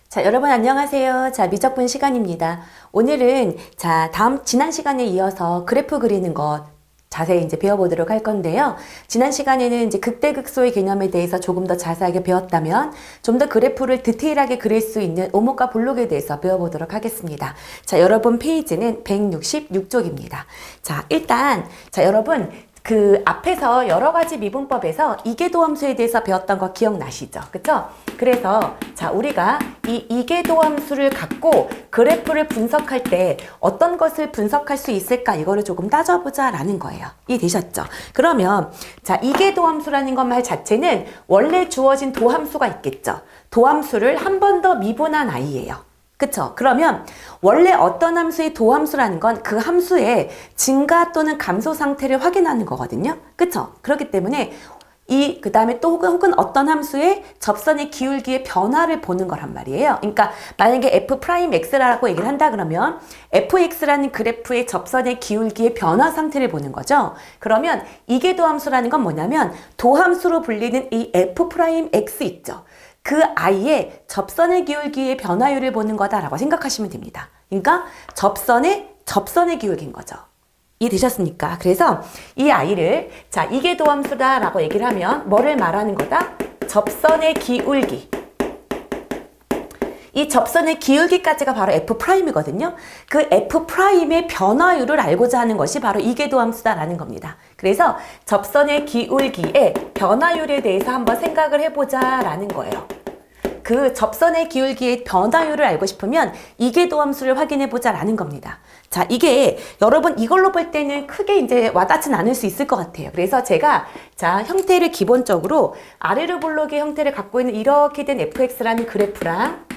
자, 여러분 안녕하세요. 자, 미적분 시간입니다. 오늘은 지난 시간에 이어서 그래프 그리는 것 자세히 이제 배워보도록 할 건데요. 지난 시간에는 이제 극대극소의 개념에 대해서 조금 더 자세하게 배웠다면 좀 더 그래프를 디테일하게 그릴 수 있는 오목과 블록에 대해서 배워보도록 하겠습니다. 자, 여러분 페이지는 166쪽입니다. 자, 일단 여러분 그 앞에서 여러 가지 미분법에서 이계도함수에 대해서 배웠던 거 기억나시죠? 그쵸? 그래서 우리가 이 이계도함수를 갖고 그래프를 분석할 때 어떤 것을 분석할 수 있을까 이거를 조금 따져보자 라는 거예요. 이해되셨죠? 그러면 이계도함수라는 것 말 자체는 원래 주어진 도함수가 있겠죠? 도함수를 한 번 더 미분한 아이예요. 그쵸? 그러면 원래 어떤 함수의 도함수라는 건 그 함수의 증가 또는 감소 상태를 확인하는 거거든요. 그쵸? 그렇기 때문에 그 다음에 또 혹은 어떤 함수의 접선의 기울기의 변화를 보는 거란 말이에요. 그러니까 만약에 f'x라고 얘기를 한다 그러면 fx라는 그래프의 접선의 기울기의 변화 상태를 보는 거죠. 그러면 이계도함수라는 건 뭐냐면 도함수로 불리는 이 f'x 있죠. 그 아이의 접선의 기울기의 변화율을 보는 거다라고 생각하시면 됩니다. 그러니까 접선의 기울기인 거죠. 이해되셨습니까? 그래서 이 아이를 이계도함수다라고 얘기를 하면 뭐를 말하는 거다? 접선의 기울기. 이 접선의 기울기까지가 바로 F'이거든요. 그 F'의 변화율을 알고자 하는 것이 바로 이계도함수다라는 겁니다. 그래서 접선의 기울기의 변화율에 대해서 한번 생각을 해보자라는 거예요. 그 접선의 기울기의 변화율을 알고 싶으면 이계도함수를 확인해보자라는 겁니다. 자, 이게 여러분 이걸로 볼 때는 크게 이제 와닿진 않을 수 있을 것 같아요. 그래서 제가 형태를 기본적으로 아래로 볼록의 형태를 갖고 있는 이렇게 된 fx라는 그래프랑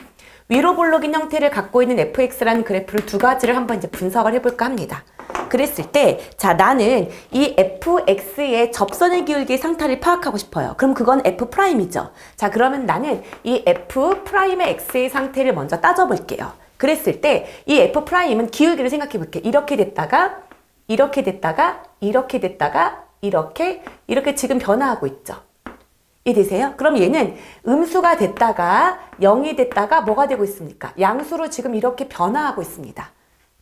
위로 볼록인 형태를 갖고 있는 fx라는 그래프를 두 가지를 한번 이제 분석을 해볼까 합니다. 그랬을 때, 나는 이 fx의 접선의 기울기의 상태를 파악하고 싶어요. 그럼 그건 f'이죠. 그러면 나는 이 f'의 x의 상태를 먼저 따져볼게요. 그랬을 때, 이 f'은 기울기를 생각해 볼게요. 이렇게 됐다가, 이렇게 됐다가, 이렇게 됐다가, 이렇게 지금 변화하고 있죠. 이해되세요? 그럼 얘는 음수가 됐다가 0이 됐다가 뭐가 되고 있습니까? 양수로 지금 이렇게 변화하고 있습니다.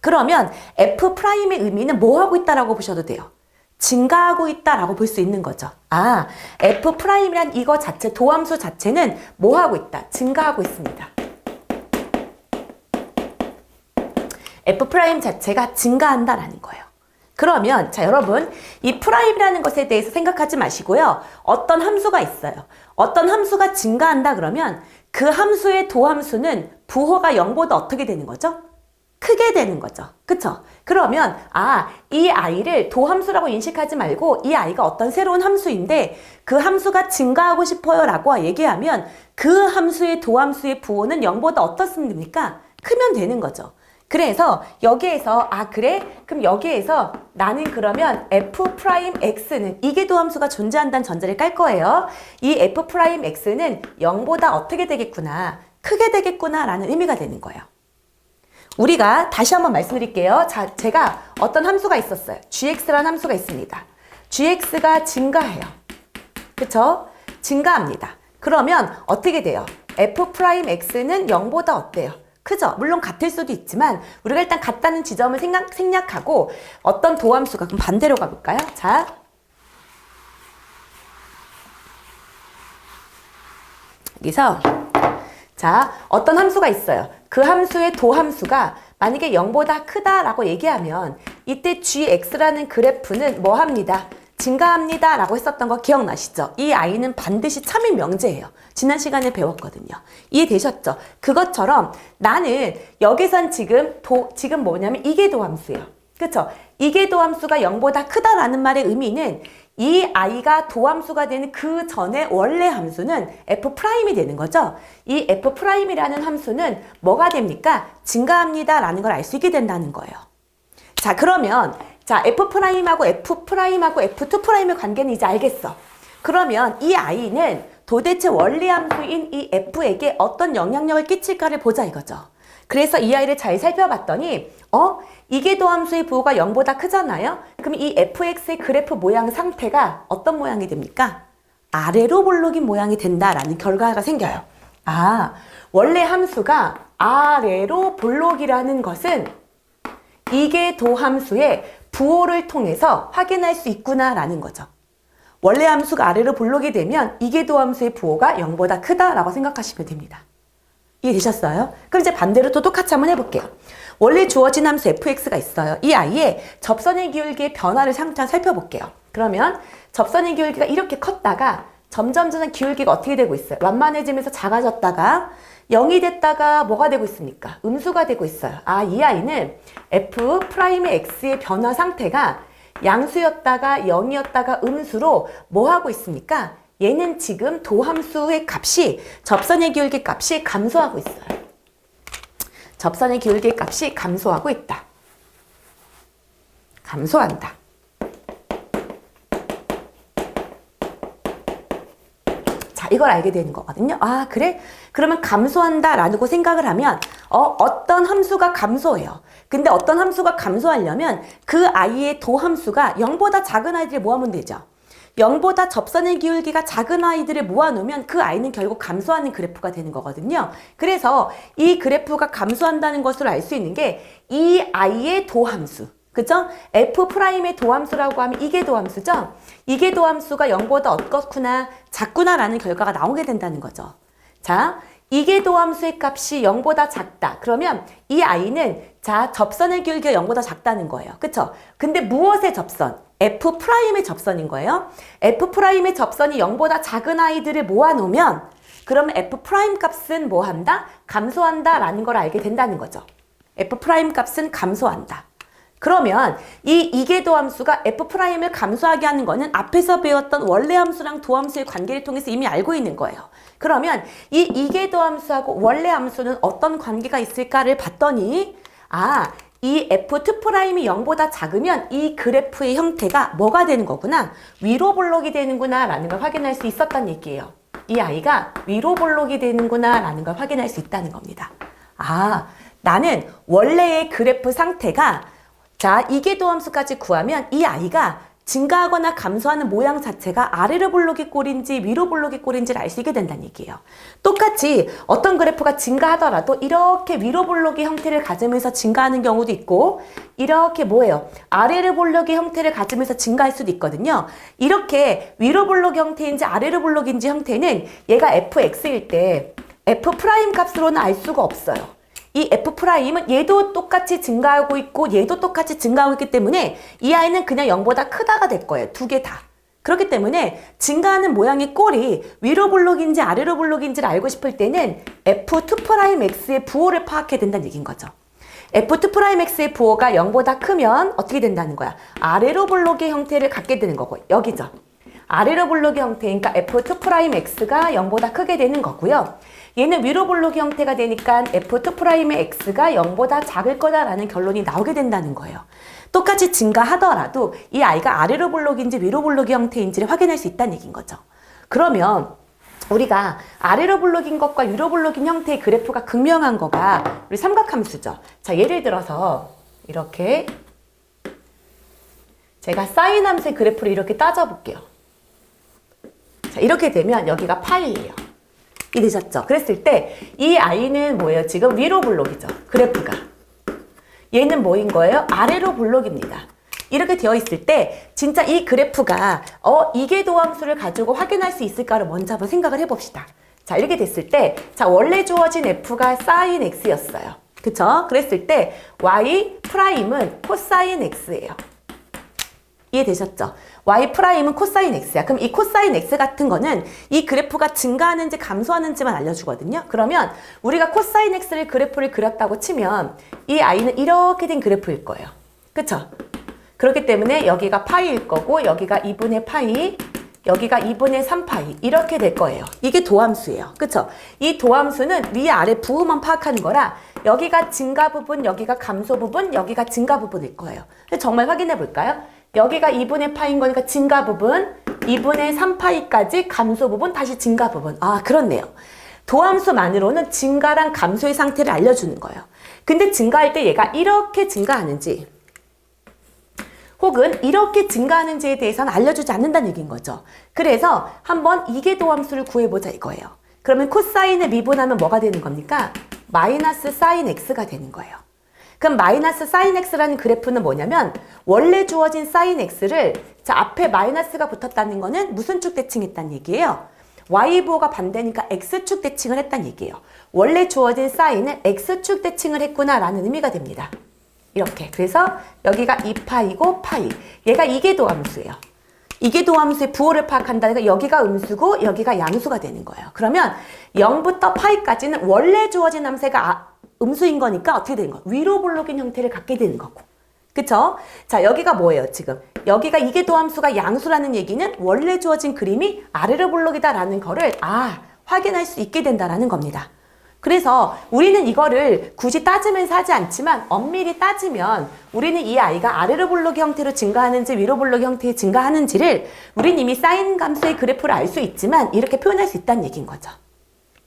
그러면 F'의 의미는 뭐 하고 있다라고 보셔도 돼요. 증가하고 있다라고 볼 수 있는 거죠. F'이란 이거 자체, 도함수 자체는 뭐 하고 있다? 증가하고 있습니다. F' 자체가 증가한다라는 거예요. 그러면 여러분 이 프라임이라는 것에 대해서 생각하지 마시고요. 어떤 함수가 있어요. 어떤 함수가 증가한다 그러면 그 함수의 도함수는 부호가 0보다 어떻게 되는 거죠? 크게 되는 거죠. 그쵸? 그러면 이 아이를 도함수라고 인식하지 말고 이 아이가 어떤 새로운 함수인데 그 함수가 증가하고 싶어요 라고 얘기하면 그 함수의 도함수의 부호는 0보다 어떻습니까? 크면 되는 거죠. 그래서 여기에서 그래? 그럼 여기에서 나는 그러면 f'x는 이계도함수가 존재한다는 전제를 깔 거예요. 이 f'x는 0보다 어떻게 되겠구나, 크게 되겠구나 라는 의미가 되는 거예요. 우리가 다시 한번 말씀드릴게요. 제가 어떤 함수가 있었어요. gx라는 함수가 있습니다. gx가 증가해요. 그쵸? 증가합니다. 그러면 어떻게 돼요? f'x는 0보다 어때요? 크죠? 물론 같을 수도 있지만 우리가 일단 같다는 지점을 생략하고 어떤 도함수가 그럼 반대로 가볼까요? 여기서 어떤 함수가 있어요. 그 함수의 도함수가 만약에 0보다 크다라고 얘기하면 이때 gx라는 그래프는 뭐 합니다? 증가합니다 라고 했었던 거 기억나시죠? 이 아이는 반드시 참인 명제예요. 지난 시간에 배웠거든요. 이해되셨죠? 그것처럼 나는 여기선 지금 뭐냐면 이계도함수예요. 그쵸? 이계도함수가 0보다 크다라는 말의 의미는 이 아이가 도함수가 되는 그 전에 원래 함수는 f'이 되는 거죠. 이 f'이라는 함수는 뭐가 됩니까? 증가합니다 라는 걸 알 수 있게 된다는 거예요. 그러면 F'하고 F'하고 F2'의 관계는 이제 알겠어. 그러면 이 아이는 도대체 원리 함수인 이 F에게 어떤 영향력을 끼칠까를 보자 이거죠. 그래서 이 아이를 잘 살펴봤더니 이계도함수의 부호가 0보다 크잖아요. 그럼 이 fx의 그래프 모양 상태가 어떤 모양이 됩니까? 아래로 볼록인 모양이 된다라는 결과가 생겨요. 원래 함수가 아래로 볼록이라는 것은 이계도 함수의 부호를 통해서 확인할 수 있구나라는 거죠. 원래 함수가 아래로 볼록이 되면 이계도 함수의 부호가 0보다 크다라고 생각하시면 됩니다. 이해되셨어요? 그럼 이제 반대로 또 똑같이 한번 해볼게요. 원래 주어진 함수 fx가 있어요. 이 아이의 접선의 기울기의 변화를 잠깐 살펴볼게요. 그러면 접선의 기울기가 이렇게 컸다가 점점 기울기가 어떻게 되고 있어요? 완만해지면서 작아졌다가 0이 됐다가 뭐가 되고 있습니까? 음수가 되고 있어요. 이 아이는 f'의 x의 변화 상태가 양수였다가 0이었다가 음수로 뭐 하고 있습니까? 얘는 지금 도함수의 값이 접선의 기울기 값이 감소하고 있어요. 접선의 기울기 값이 감소하고 있다. 감소한다. 자, 이걸 알게 되는 거거든요. 그래? 그러면 감소한다라고 생각을 하면 어떤 함수가 감소해요. 근데 어떤 함수가 감소하려면 그 아이의 도함수가 0보다 작은 아이들을 모아면 되죠. 0보다 접선의 기울기가 작은 아이들을 모아놓으면 그 아이는 결국 감소하는 그래프가 되는 거거든요. 그래서 이 그래프가 감소한다는 것을 알 수 있는 게 이 아이의 도함수. 그죠? F'의 도함수라고 하면 이게 도함수죠? 이게 도함수가 0보다 어떻구나, 작구나라는 결과가 나오게 된다는 거죠. 자, 이게 도함수의 값이 0보다 작다. 그러면 이 아이는 접선의 기울기가 0보다 작다는 거예요. 그쵸? 근데 무엇의 접선? F'의 접선인 거예요. F'의 접선이 0보다 작은 아이들을 모아놓으면 그러면 F' 값은 뭐 한다? 감소한다 라는 걸 알게 된다는 거죠. F' 값은 감소한다. 그러면 이 이계도 함수가 F'을 감소하게 하는 거는 앞에서 배웠던 원래 함수랑 도함수의 관계를 통해서 이미 알고 있는 거예요. 그러면 이 이계도 함수하고 원래 함수는 어떤 관계가 있을까를 봤더니 이 F'이 0보다 작으면 이 그래프의 형태가 뭐가 되는 거구나? 위로 볼록이 되는구나 라는 걸 확인할 수 있었단 얘기예요. 이 아이가 위로 볼록이 되는구나 라는 걸 확인할 수 있다는 겁니다. 나는 원래의 그래프 상태가 이계도 함수까지 구하면 이 아이가 증가하거나 감소하는 모양 자체가 아래로 볼록이 꼴인지 위로 볼록이 꼴인지를 알 수 있게 된다는 얘기예요. 똑같이 어떤 그래프가 증가하더라도 이렇게 위로 볼록의 형태를 가지면서 증가하는 경우도 있고 이렇게 아래로 볼록의 형태를 가지면서 증가할 수도 있거든요. 이렇게 위로 볼록 형태인지 아래로 볼록인지 형태는 얘가 fx일 때 f' 값으로는 알 수가 없어요. 이 F'은 얘도 똑같이 증가하고 있고 얘도 똑같이 증가하고 있기 때문에 이 아이는 그냥 0보다 크다가 될 거예요. 두 개 다. 그렇기 때문에 증가하는 모양의 꼴이 위로 볼록인지 아래로 볼록인지를 알고 싶을 때는 F'(x)의 부호를 파악해야 된다는 얘기인 거죠. F'(x)의 부호가 0보다 크면 어떻게 된다는 거야? 아래로 볼록의 형태를 갖게 되는 거고 여기죠. 아래로 볼록의 형태니까 F'(x)가 0보다 크게 되는 거고요. 얘는 위로 볼록 형태가 되니까 F'의 x가 0보다 작을 거다라는 결론이 나오게 된다는 거예요. 똑같이 증가하더라도 이 아이가 아래로 볼록인지 위로 볼록의 형태인지를 확인할 수 있다는 얘기인 거죠. 그러면 우리가 아래로 볼록인 것과 위로 볼록인 형태의 그래프가 극명한 거가 우리 삼각함수죠. 예를 들어서 이렇게 제가 사인 함수의 그래프를 이렇게 따져볼게요. 이렇게 되면 여기가 파이예요. 이해되셨죠? 그랬을 때 이 아이는 뭐예요? 지금 위로 볼록이죠. 그래프가. 얘는 뭐인 거예요? 아래로 볼록입니다. 이렇게 되어 있을 때 진짜 이 그래프가 이계도 함수를 가지고 확인할 수 있을까를 먼저 한번 생각을 해봅시다. 이렇게 됐을 때 원래 주어진 f가 sin x였어요. 그쵸? 그랬을 때 y'은 코사인 x예요. 이해되셨죠? y'은 코사인 x야. 그럼 이 코사인 x 같은 거는 이 그래프가 증가하는지 감소하는지만 알려주거든요. 그러면 우리가 코사인 x를 그래프를 그렸다고 치면 이 아이는 이렇게 된 그래프일 거예요. 그쵸? 그렇기 때문에 여기가 파이일 거고 여기가 2분의 파이, 여기가 2분의 3파이 이렇게 될 거예요. 이게 도함수예요. 그쵸? 이 도함수는 위아래 부호만 파악하는 거라 여기가 증가 부분, 여기가 감소 부분, 여기가 증가 부분일 거예요. 정말 확인해 볼까요? 여기가 2분의 파인 거니까 증가 부분, 2분의 3파이까지 감소 부분, 다시 증가 부분. 그렇네요. 도함수만으로는 증가랑 감소의 상태를 알려주는 거예요. 근데 증가할 때 얘가 이렇게 증가하는지 혹은 이렇게 증가하는지에 대해서는 알려주지 않는다는 얘기인 거죠. 그래서 한번 이계도함수를 구해보자 이거예요. 그러면 코사인을 미분하면 뭐가 되는 겁니까? 마이너스 사인 x가 되는 거예요. 그럼 마이너스 사인 x라는 그래프는 뭐냐면 원래 주어진 사인 x를 자 앞에 마이너스가 붙었다는 거는 무슨 축 대칭했다는 얘기예요? y부호가 반대니까 x축 대칭을 했다는 얘기예요. 원래 주어진 사인을 x축 대칭을 했구나라는 의미가 됩니다. 이렇게. 그래서 여기가 2파이고 파이. 얘가 이계도함수예요. 이계도함수의 부호를 파악한다니까 여기가 음수고 여기가 양수가 되는 거예요. 그러면 0부터 파이까지는 원래 주어진 함수가 음수인 거니까 어떻게 되는 거예요? 위로 볼록인 형태를 갖게 되는 거고. 그쵸? 자, 여기가 뭐예요, 지금? 여기가 이계도함수가 양수라는 얘기는 원래 주어진 그림이 아래로 볼록이다라는 거를 확인할 수 있게 된다라는 겁니다. 그래서 우리는 이거를 굳이 따지면서 하지 않지만 엄밀히 따지면 우리는 이 아이가 아래로 볼록 형태로 증가하는지 위로 볼록 형태로 증가하는지를 우리는 이미 사인 감수의 그래프를 알 수 있지만 이렇게 표현할 수 있다는 얘기인 거죠.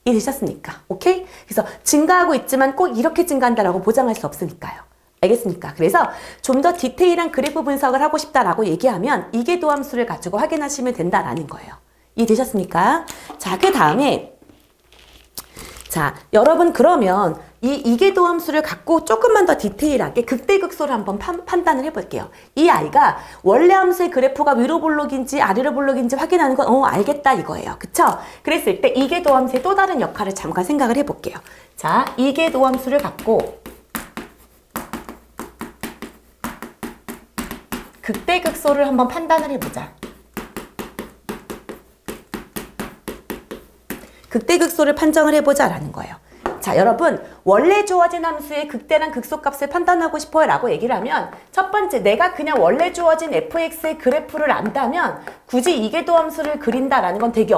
이해되셨습니까? 오케이? 그래서 증가하고 있지만 꼭 이렇게 증가한다라고 보장할 수 없으니까요. 알겠습니까? 그래서 좀 더 디테일한 그래프 분석을 하고 싶다라고 얘기하면 이계도함수를 가지고 확인하시면 된다라는 거예요. 이해되셨습니까? 자, 그 다음에 자, 여러분 그러면 이 이계도함수를 갖고 조금만 더 디테일하게 극대극소를 한번 판단을 해볼게요. 이 아이가 원래 함수의 그래프가 위로 볼록인지 아래로 볼록인지 확인하는 건 알겠다 이거예요. 그쵸? 그랬을 때 이계도함수의 또 다른 역할을 잠깐 생각을 해볼게요. 자, 이계도함수를 갖고 극대극소를 한번 판단을 해보자. 극대극소를 판정을 해보자라는 거예요. 자, 여러분 원래 주어진 함수의 극대란 극소값을 판단하고 싶어요 라고 얘기를 하면 첫 번째 내가 그냥 원래 주어진 fx의 그래프를 안다면 굳이 이계도함수를 그린다라는 건 되게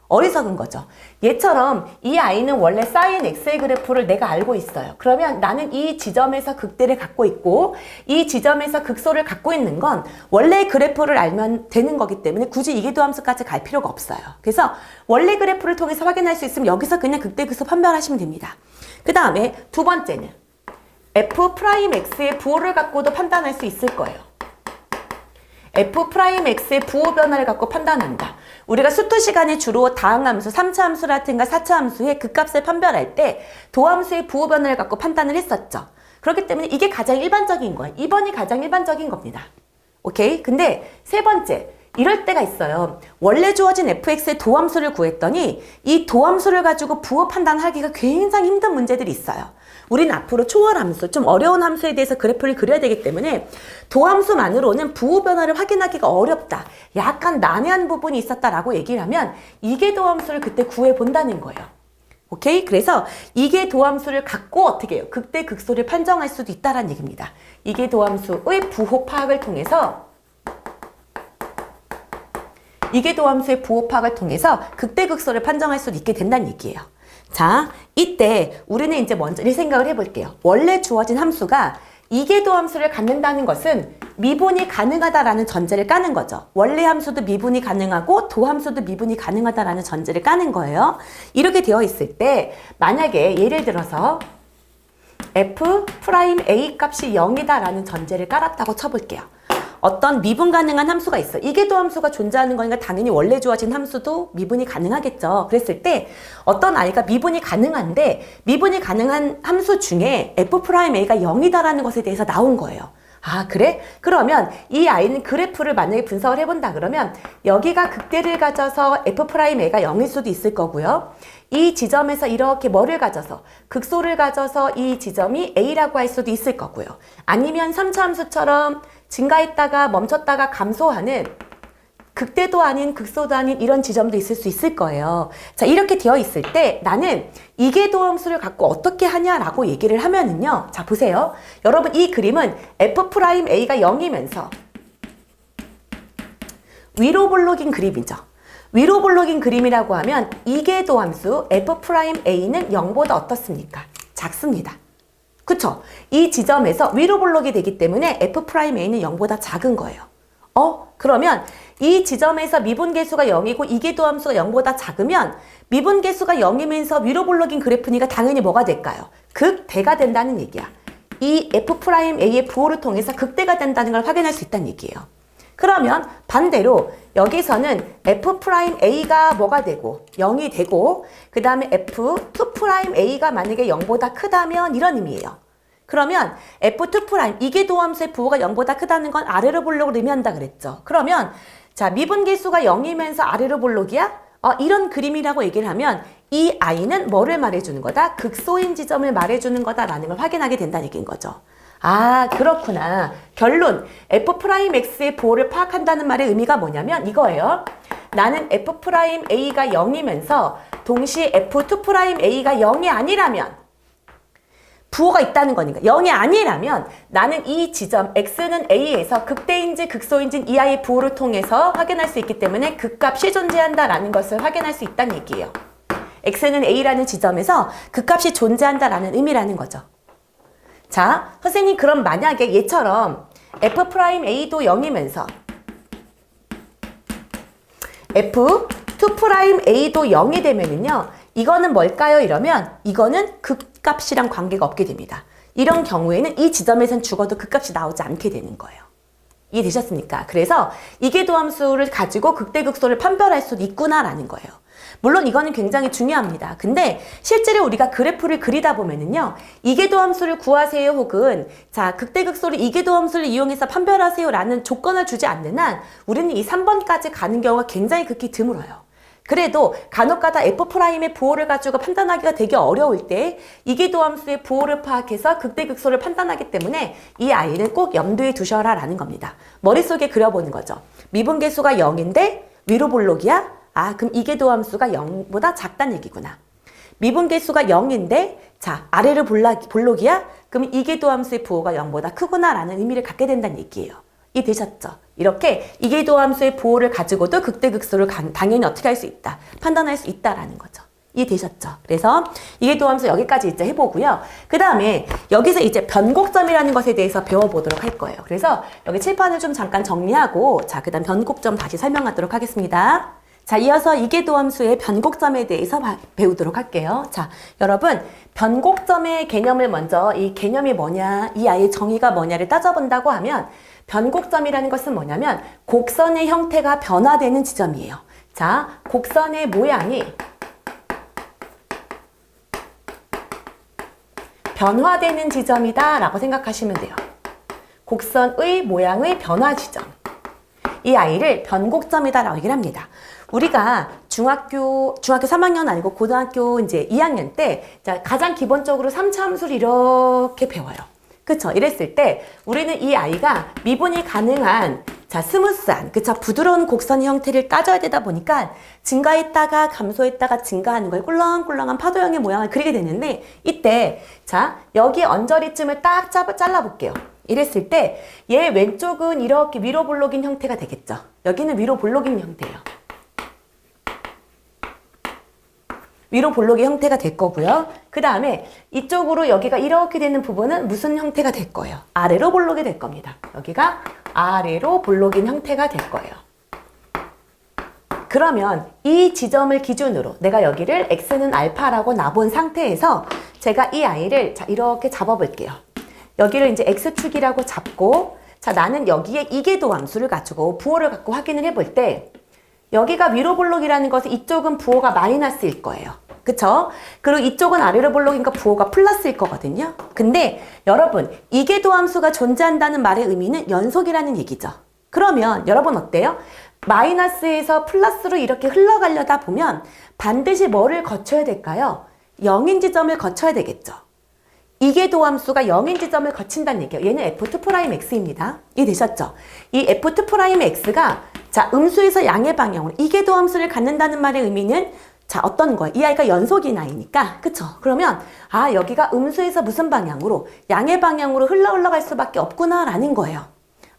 어리석은 거죠. 얘처럼 이 아이는 원래 사인 x의 그래프를 내가 알고 있어요. 그러면 나는 이 지점에서 극대를 갖고 있고 이 지점에서 극소를 갖고 있는 건 원래 그래프를 알면 되는 거기 때문에 굳이 이계도함수까지 갈 필요가 없어요. 그래서 원래 그래프를 통해서 확인할 수 있으면 여기서 그냥 극대 극소 판별하시면 됩니다. 그 다음에 두 번째는 f'x의 부호를 갖고도 판단할 수 있을 거예요. f'x의 부호 변화를 갖고 판단한다. 우리가 수투 시간에 주로 다항함수, 3차 함수라든가 4차 함수의 극값을 판별할 때 도함수의 부호 변화를 갖고 판단을 했었죠. 그렇기 때문에 이게 가장 일반적인 거예요. 2번이 가장 일반적인 겁니다. 오케이? 근데 세 번째, 이럴 때가 있어요. 원래 주어진 fx의 도함수를 구했더니 이 도함수를 가지고 부호 판단하기가 굉장히 힘든 문제들이 있어요. 우리는 앞으로 초월함수, 좀 어려운 함수에 대해서 그래프를 그려야 되기 때문에 도함수만으로는 부호 변화를 확인하기가 어렵다. 약간 난해한 부분이 있었다라고 얘기를 하면 이계도함수를 그때 구해본다는 거예요. 오케이? 그래서 이계도함수를 갖고 어떻게 해요? 극대 극소를 판정할 수도 있다는 얘기입니다. 이계도함수의 부호 파악을 통해서 이계도함수의 부호 파악을 통해서 극대극소를 판정할 수도 있게 된다는 얘기예요. 자, 이때 우리는 이제 먼저 이 생각을 해볼게요. 원래 주어진 함수가 이계도함수를 갖는다는 것은 미분이 가능하다라는 전제를 까는 거죠. 원래 함수도 미분이 가능하고 도함수도 미분이 가능하다라는 전제를 까는 거예요. 이렇게 되어 있을 때 만약에 예를 들어서 f'A 값이 0이다라는 전제를 깔았다고 쳐볼게요. 어떤 미분 가능한 함수가 있어. 이계도함수가 존재하는 거니까 당연히 원래 주어진 함수도 미분이 가능하겠죠. 그랬을 때 어떤 아이가 미분이 가능한데 미분이 가능한 함수 중에 f'A가 0이다라는 것에 대해서 나온 거예요. 아, 그래? 그러면 이 아이는 그래프를 만약에 분석을 해본다 그러면 여기가 극대를 가져서 f'A가 0일 수도 있을 거고요. 이 지점에서 이렇게 뭐를 가져서 극소를 가져서 이 지점이 A라고 할 수도 있을 거고요. 아니면 3차 함수처럼 증가했다가 멈췄다가 감소하는 극대도 아닌 극소도 아닌 이런 지점도 있을 수 있을 거예요. 자, 이렇게 되어 있을 때 나는 이계도함수를 갖고 어떻게 하냐라고 얘기를 하면은요. 자, 보세요. 여러분 이 그림은 f'A가 0이면서 위로 볼록인 그림이죠. 위로 볼록인 그림이라고 하면 이계도함수 f'A는 0보다 어떻습니까? 작습니다. 그쵸? 이 지점에서 위로 볼록이 되기 때문에 f'A는 0보다 작은 거예요. 그러면 이 지점에서 미분계수가 0이고 이계도함수가 0보다 작으면 미분계수가 0이면서 위로 볼록인 그래프니까 당연히 뭐가 될까요? 극대가 된다는 얘기야. 이 f'A의 부호를 통해서 극대가 된다는 걸 확인할 수 있다는 얘기예요. 그러면 반대로 여기서는 F'A가 뭐가 되고 0이 되고 그 다음에 F2'A가 만약에 0보다 크다면 이런 의미예요. 그러면 F2' 이계도함수의 부호가 0보다 크다는 건 아래로 볼록을 의미한다 그랬죠. 그러면 자 미분계수가 0이면서 아래로 볼록이야? 이런 그림이라고 얘기를 하면 이 i는 뭐를 말해주는 거다? 극소인 지점을 말해주는 거다라는 걸 확인하게 된다는 얘기인 거죠. 아 그렇구나. 결론 F'X의 부호를 파악한다는 말의 의미가 뭐냐면 이거예요. 나는 F'A가 0이면서 동시에 F2'A가 0이 아니라면 부호가 있다는 거니까 0이 아니라면 나는 이 지점 x는 a에서 극대인지 극소인지 이 i의 부호를 통해서 확인할 수 있기 때문에 극값이 존재한다라는 것을 확인할 수 있다는 얘기예요. x는 a라는 지점에서 극값이 존재한다라는 의미라는 거죠. 자, 선생님 그럼 만약에 얘처럼 F'A도 0이면서 F2'A도 0이 되면은요. 이거는 뭘까요? 이러면 이거는 극값이랑 관계가 없게 됩니다. 이런 경우에는 이 지점에선 죽어도 극값이 나오지 않게 되는 거예요. 이해되셨습니까? 그래서 이계도함수를 가지고 극대극소를 판별할 수도 있구나라는 거예요. 물론 이거는 굉장히 중요합니다. 근데 실제로 우리가 그래프를 그리다 보면은요. 이계도함수를 구하세요 혹은 자 극대극소를 이계도함수를 이용해서 판별하세요 라는 조건을 주지 않는 한 우리는 이 3번까지 가는 경우가 굉장히 극히 드물어요. 그래도 간혹가다 F'의 부호를 가지고 판단하기가 되게 어려울 때 이계도함수의 부호를 파악해서 극대극소를 판단하기 때문에 이 아이는 꼭 염두에 두셔라 라는 겁니다. 머릿속에 그려보는 거죠. 미분계수가 0인데 위로 볼록이야? 아 그럼 이계도함수가 0보다 작다는 얘기구나. 미분계수가 0인데 자 아래로 볼록이야? 그럼 이계도함수의 부호가 0보다 크구나 라는 의미를 갖게 된다는 얘기예요. 이해되셨죠? 이렇게 이계도함수의 부호를 가지고도 극대극소를 당연히 어떻게 할 수 있다. 판단할 수 있다라는 거죠. 이해되셨죠? 그래서 이계도함수 여기까지 이제 해보고요. 그 다음에 여기서 이제 변곡점이라는 것에 대해서 배워보도록 할 거예요. 그래서 여기 칠판을 좀 잠깐 정리하고 자, 그 다음 변곡점 다시 설명하도록 하겠습니다. 자, 이어서 이계도함수의 변곡점에 대해서 배우도록 할게요. 자, 여러분 변곡점의 개념을 먼저 이 개념이 뭐냐, 이 아이의 정의가 뭐냐를 따져본다고 하면 변곡점이라는 것은 뭐냐면 곡선의 형태가 변화되는 지점이에요. 자, 곡선의 모양이 변화되는 지점이다 라고 생각하시면 돼요. 곡선의 모양의 변화 지점. 이 아이를 변곡점이다 라고 얘기를 합니다. 우리가 중학교 3학년 아니고 고등학교 이제 2학년 때 가장 기본적으로 3차 함수를 이렇게 배워요. 그쵸? 이랬을 때 우리는 이 아이가 미분이 가능한 자 스무스한 그쵸? 부드러운 곡선의 형태를 따져야 되다 보니까 증가했다가 감소했다가 증가하는 걸 꿀렁꿀렁한 파도형의 모양을 그리게 되는데 이때 자 여기 언저리쯤을 딱 잘라볼게요. 이랬을 때 얘 왼쪽은 이렇게 위로 볼록인 형태가 되겠죠. 여기는 위로 볼록인 형태예요. 위로 볼록의 형태가 될 거고요. 그 다음에 이쪽으로 여기가 이렇게 되는 부분은 무슨 형태가 될 거예요? 아래로 볼록이 될 겁니다. 여기가 아래로 볼록인 형태가 될 거예요. 그러면 이 지점을 기준으로 내가 여기를 x는 알파라고 놔본 상태에서 제가 이 아이를 자 이렇게 잡아볼게요. 여기를 이제 x축이라고 잡고 자 나는 여기에 이계도함수를 가지고 부호를 갖고 확인을 해볼 때 여기가 위로 볼록이라는 것은 이쪽은 부호가 마이너스일 거예요. 그쵸? 그리고 이쪽은 아래로 볼록이니까 부호가 플러스일 거거든요. 근데 여러분 이계도함수가 존재한다는 말의 의미는 연속이라는 얘기죠. 그러면 여러분 어때요? 마이너스에서 플러스로 이렇게 흘러가려다 보면 반드시 뭐를 거쳐야 될까요? 0인 지점을 거쳐야 되겠죠. 이계도함수가 0인 지점을 거친다는 얘기예요. 얘는 F2'X입니다. 이해되셨죠? 이 F2'X가 자, 음수에서 양의 방향으로 이계도함수를 갖는다는 말의 의미는 자, 어떤 거예요? 이 아이가 연속인 아이니까. 그쵸? 그러면 아, 여기가 음수에서 무슨 방향으로? 양의 방향으로 흘러갈 수밖에 없구나라는 거예요.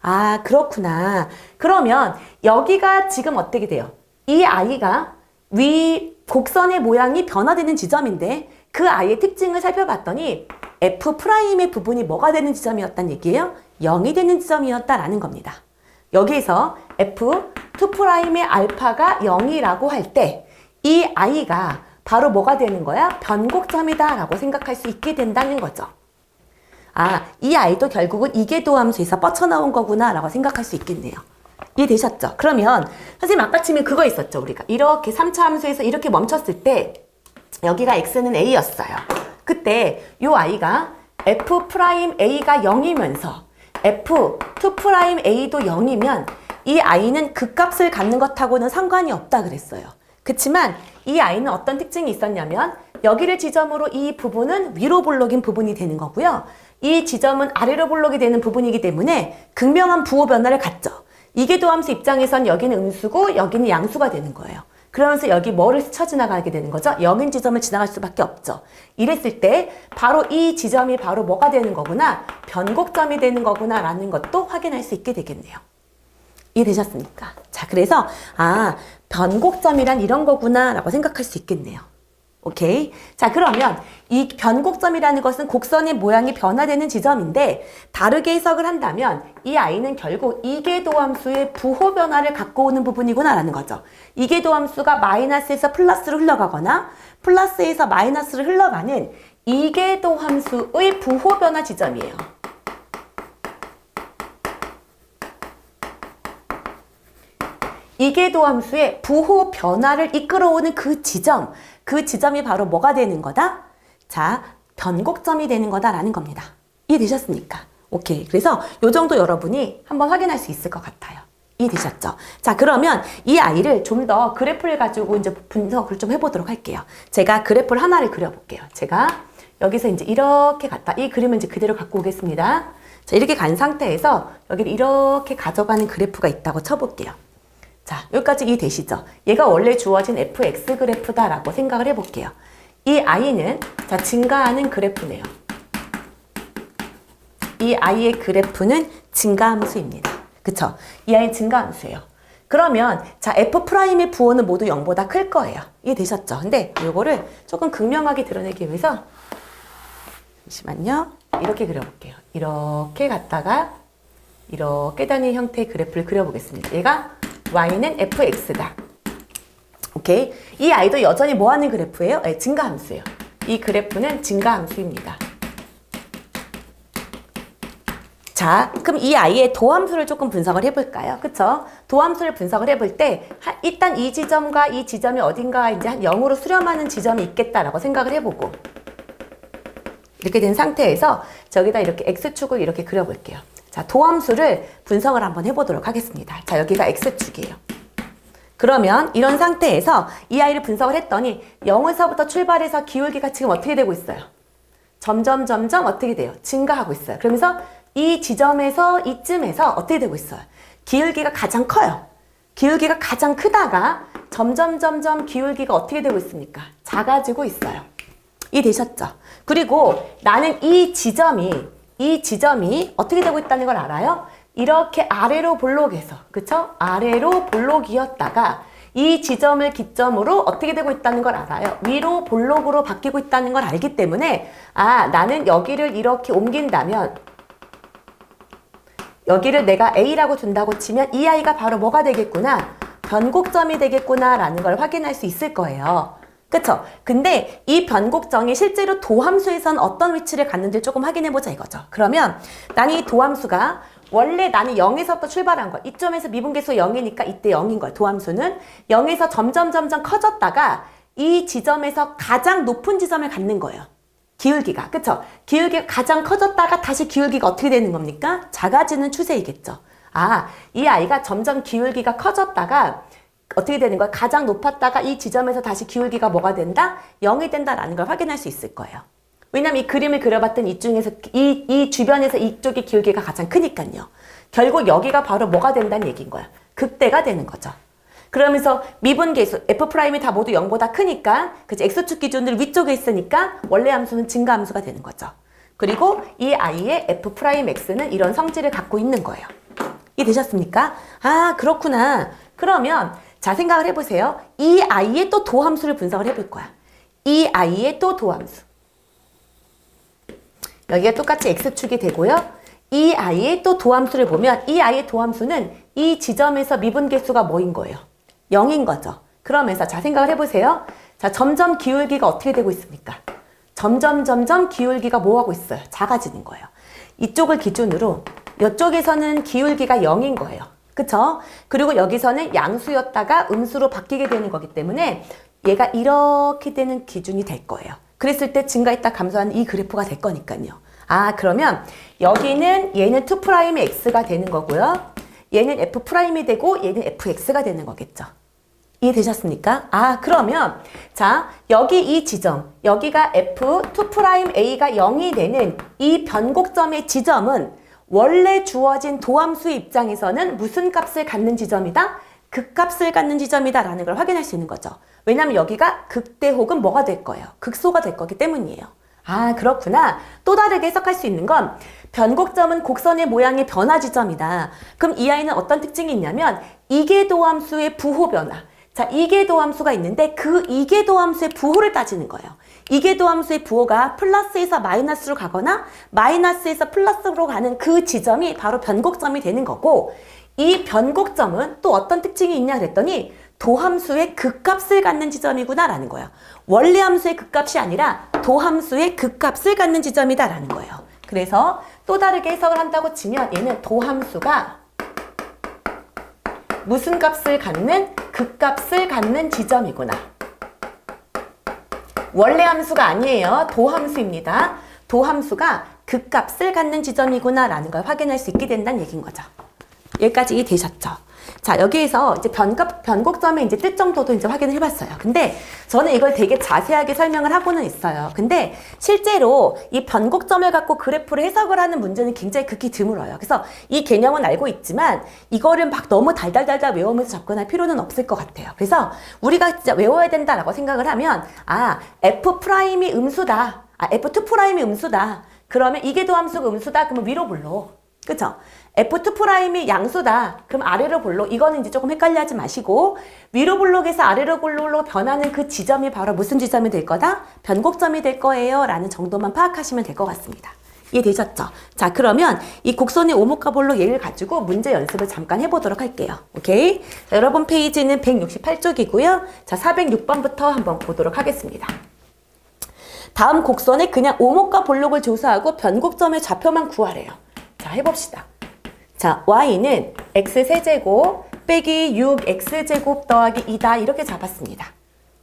아, 그렇구나. 그러면 여기가 지금 어떻게 돼요? 이 아이가 위 곡선의 모양이 변화되는 지점인데 그 아이의 특징을 살펴봤더니 F'의 부분이 뭐가 되는 지점이었단 얘기예요? 0이 되는 지점이었다라는 겁니다. 여기서 F2'의 알파가 0이라고 할 때 이 아이가 바로 뭐가 되는 거야? 변곡점이다 라고 생각할 수 있게 된다는 거죠. 아, 이 아이도 결국은 이계도함수에서 뻗쳐나온 거구나 라고 생각할 수 있겠네요. 이해되셨죠? 그러면 선생님 아까 치면 그거 있었죠. 우리가 이렇게 3차 함수에서 이렇게 멈췄을 때 여기가 x는 a였어요. 그때 요 i가 f'a가 0이면서 f2'a도 0이면 이 i는 그 값을 갖는 것하고는 상관이 없다 그랬어요. 그치만 이 i는 어떤 특징이 있었냐면 여기를 지점으로 이 부분은 위로 볼록인 부분이 되는 거고요. 이 지점은 아래로 볼록이 되는 부분이기 때문에 극명한 부호 변화를 갖죠. 이계도함수 입장에선 여기는 음수고 여기는 양수가 되는 거예요. 그러면서 여기 뭐를 스쳐 지나가게 되는 거죠? 0인 지점을 지나갈 수밖에 없죠. 이랬을 때 바로 이 지점이 바로 뭐가 되는 거구나? 변곡점이 되는 거구나 라는 것도 확인할 수 있게 되겠네요. 이해되셨습니까? 자, 그래서 변곡점이란 이런 거구나 라고 생각할 수 있겠네요. 오케이? 자, 그러면 이 변곡점이라는 것은 곡선의 모양이 변화되는 지점인데 다르게 해석을 한다면 이 i는 결국 이계도함수의 부호 변화를 갖고 오는 부분이구나 라는 거죠. 이계도함수가 마이너스에서 플러스로 흘러가거나 플러스에서 마이너스로 흘러가는 이계도함수의 부호 변화 지점이에요. 이계도함수의 부호 변화를 이끌어오는 그 지점이 바로 뭐가 되는 거다? 자, 변곡점이 되는 거다라는 겁니다. 이해되셨습니까? 오케이. 그래서 요 정도 여러분이 한번 확인할 수 있을 것 같아요. 이해되셨죠? 자, 그러면 이 아이를 좀 더 그래프를 가지고 이제 분석을 좀 해보도록 할게요. 제가 그래프를 하나를 그려볼게요. 제가 여기서 이제 이렇게 갔다. 이 그림을 이제 그대로 갖고 오겠습니다. 자, 이렇게 간 상태에서 여기를 이렇게 가져가는 그래프가 있다고 쳐볼게요. 자, 여기까지 이해되시죠? 얘가 원래 주어진 fx 그래프다라고 생각을 해볼게요. 이 i는 자 증가하는 그래프네요. 이 i의 그래프는 증가함수입니다. 그쵸? 이 i는 증가함수예요. 그러면 자 f'의 부호는 모두 0보다 클 거예요. 이해되셨죠? 근데 이거를 조금 극명하게 드러내기 위해서 잠시만요. 이렇게 그려볼게요. 이렇게 갔다가 이렇게 다니는 형태의 그래프를 그려보겠습니다. 얘가 y는 fx다. 오케이. 이 i도 여전히 뭐 하는 그래프예요? 네, 증가함수예요. 이 그래프는 증가함수입니다. 자, 그럼 이 i의 도함수를 조금 분석을 해볼까요? 그쵸? 도함수를 분석을 해볼 때 일단 이 지점과 이 지점이 어딘가 이제 한 0으로 수렴하는 지점이 있겠다라고 생각을 해보고 이렇게 된 상태에서 저기다 이렇게 x축을 이렇게 그려볼게요. 자, 도함수를 분석을 한번 해보도록 하겠습니다. 자, 여기가 x축이에요. 그러면 이런 상태에서 이 아이를 분석을 했더니 0에서부터 출발해서 기울기가 지금 어떻게 되고 있어요? 점점 어떻게 돼요? 증가하고 있어요. 그러면서 이 지점에서 이쯤에서 어떻게 되고 있어요? 기울기가 가장 커요. 기울기가 가장 크다가 점점 기울기가 어떻게 되고 있습니까? 작아지고 있어요. 이해되셨죠? 그리고 나는 이 지점이 어떻게 되고 있다는 걸 알아요? 이렇게 아래로 볼록에서, 그쵸? 아래로 볼록이었다가 이 지점을 기점으로 어떻게 되고 있다는 걸 알아요? 위로 볼록으로 바뀌고 있다는 걸 알기 때문에 나는 여기를 이렇게 옮긴다면 여기를 내가 A라고 둔다고 치면 이 아이가 바로 뭐가 되겠구나? 변곡점이 되겠구나 라는 걸 확인할 수 있을 거예요. 그쵸? 근데 이 변곡점이 실제로 도함수에선 어떤 위치를 갖는지 조금 확인해보자 이거죠. 그러면 나는 이 도함수가 원래 나는 0에서부터 출발한 거야. 이점에서 미분계수 0이니까 이때 0인 거야. 도함수는 0에서 점점 커졌다가 이 지점에서 가장 높은 지점을 갖는 거예요. 기울기가. 그쵸? 기울기가 가장 커졌다가 다시 기울기가 어떻게 되는 겁니까? 작아지는 추세이겠죠. 이 아이가 점점 기울기가 커졌다가 어떻게 되는 거야? 가장 높았다가 이 지점에서 다시 기울기가 뭐가 된다? 0이 된다라는 걸 확인할 수 있을 거예요. 왜냐면 이 그림을 그려봤던 이 중에서 이 주변에서 이쪽의 기울기가 가장 크니까요. 결국 여기가 바로 뭐가 된다는 얘기인 거야. 극대가 되는 거죠. 그러면서 미분계수 F'이 다 모두 0보다 크니까 그치 X축 기준으로 위쪽에 있으니까 원래 함수는 증가함수가 되는 거죠. 그리고 이 i의 F'X는 이런 성질을 갖고 있는 거예요. 이해되셨습니까? 그렇구나. 그러면 자 생각을 해보세요. 이 i의 또 도함수를 분석을 해볼 거야. 이 i의 또 도함수. 여기가 똑같이 X축이 되고요. 이 i의 또 도함수를 보면 이 i의 도함수는 이 지점에서 미분계수가 뭐인 거예요? 0인 거죠. 그러면서 자 생각을 해보세요. 자 점점 기울기가 어떻게 되고 있습니까? 점점 기울기가 뭐하고 있어요? 작아지는 거예요. 이쪽을 기준으로 이쪽에서는 기울기가 0인 거예요. 그쵸? 그리고 여기서는 양수였다가 음수로 바뀌게 되는 거기 때문에 얘가 이렇게 되는 기준이 될 거예요. 그랬을 때 증가했다 감소하는 이 그래프가 될 거니까요. 아, 그러면 여기는 얘는 2'의 x가 되는 거고요. 얘는 f'이 되고 얘는 fx가 되는 거겠죠. 이해되셨습니까? 아, 그러면 자, 여기 이 지점, 여기가 f2'a가 0이 되는 이 변곡점의 지점은 원래 주어진 도함수의 입장에서는 무슨 값을 갖는 지점이다? 극값을 갖는 지점이다 라는 걸 확인할 수 있는 거죠. 왜냐하면 여기가 극대 혹은 뭐가 될 거예요? 극소가 될 거기 때문이에요. 아, 그렇구나. 또 다르게 해석할 수 있는 건 변곡점은 곡선의 모양의 변화 지점이다. 그럼 이 아이는 어떤 특징이 있냐면 이계도함수의 부호 변화. 자, 이계도함수가 있는데 그 이계도함수의 부호를 따지는 거예요. 이계도함수의 부호가 플러스에서 마이너스로 가거나 마이너스에서 플러스로 가는 그 지점이 바로 변곡점이 되는 거고, 이 변곡점은 또 어떤 특징이 있냐 그랬더니 도함수의 극값을 갖는 지점이구나 라는 거예요. 원래 함수의 극값이 아니라 도함수의 극값을 갖는 지점이다 라는 거예요. 그래서 또 다르게 해석을 한다고 치면 얘는 도함수가 무슨 값을 갖는? 극값을 갖는 지점이구나. 원래 함수가 아니에요. 도함수입니다. 도함수가 극값을 갖는 지점이구나 라는 걸 확인할 수 있게 된다는 얘기인 거죠. 여기까지 이해되셨죠? 자, 여기에서 이제 변곡점의 이제 뜻 정도도 이제 확인을 해봤어요. 근데 저는 이걸 되게 자세하게 설명을 하고는 있어요. 근데 실제로 이 변곡점을 갖고 그래프를 해석을 하는 문제는 굉장히 극히 드물어요. 그래서 이 개념은 알고 있지만 이거를 막 너무 달달달달 외우면서 접근할 필요는 없을 것 같아요. 그래서 우리가 진짜 외워야 된다라고 생각을 하면, 아, F'이 음수다. 아, F2'이 음수다. 그러면 이계도함수가 음수다. 그러면 위로 볼로. 그쵸? F2'이 양수다. 그럼 아래로 볼로. 이거는 이제 조금 헷갈려 하지 마시고, 위로 볼록에서 아래로 볼록으로 변하는 그 지점이 바로 무슨 지점이 될 거다? 변곡점이 될 거예요. 라는 정도만 파악하시면 될 것 같습니다. 이해되셨죠? 자, 그러면 이 곡선의 오목과 볼록 예를 가지고 문제 연습을 잠깐 해보도록 할게요. 오케이? 자, 여러분 페이지는 168쪽이고요. 자, 406번부터 한번 보도록 하겠습니다. 다음 곡선에 그냥 오목과 볼록을 조사하고 변곡점의 좌표만 구하래요. 자, 해봅시다. 자, y는 x세제곱 빼기 6x제곱 더하기 2다 이렇게 잡았습니다.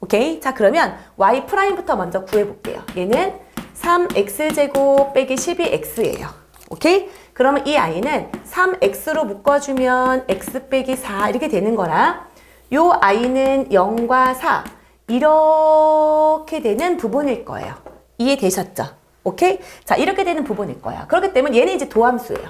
오케이? 자, 그러면 y'부터 먼저 구해볼게요. 얘는 3x제곱 빼기 12x예요. 오케이? 그러면 이 i는 3x로 묶어주면 x 빼기 4 이렇게 되는 거라, 요 i는 0과 4 이렇게 되는 부분일 거예요. 이해되셨죠? 오케이? 자, 이렇게 되는 부분일 거야. 그렇기 때문에 얘는 이제 도함수예요.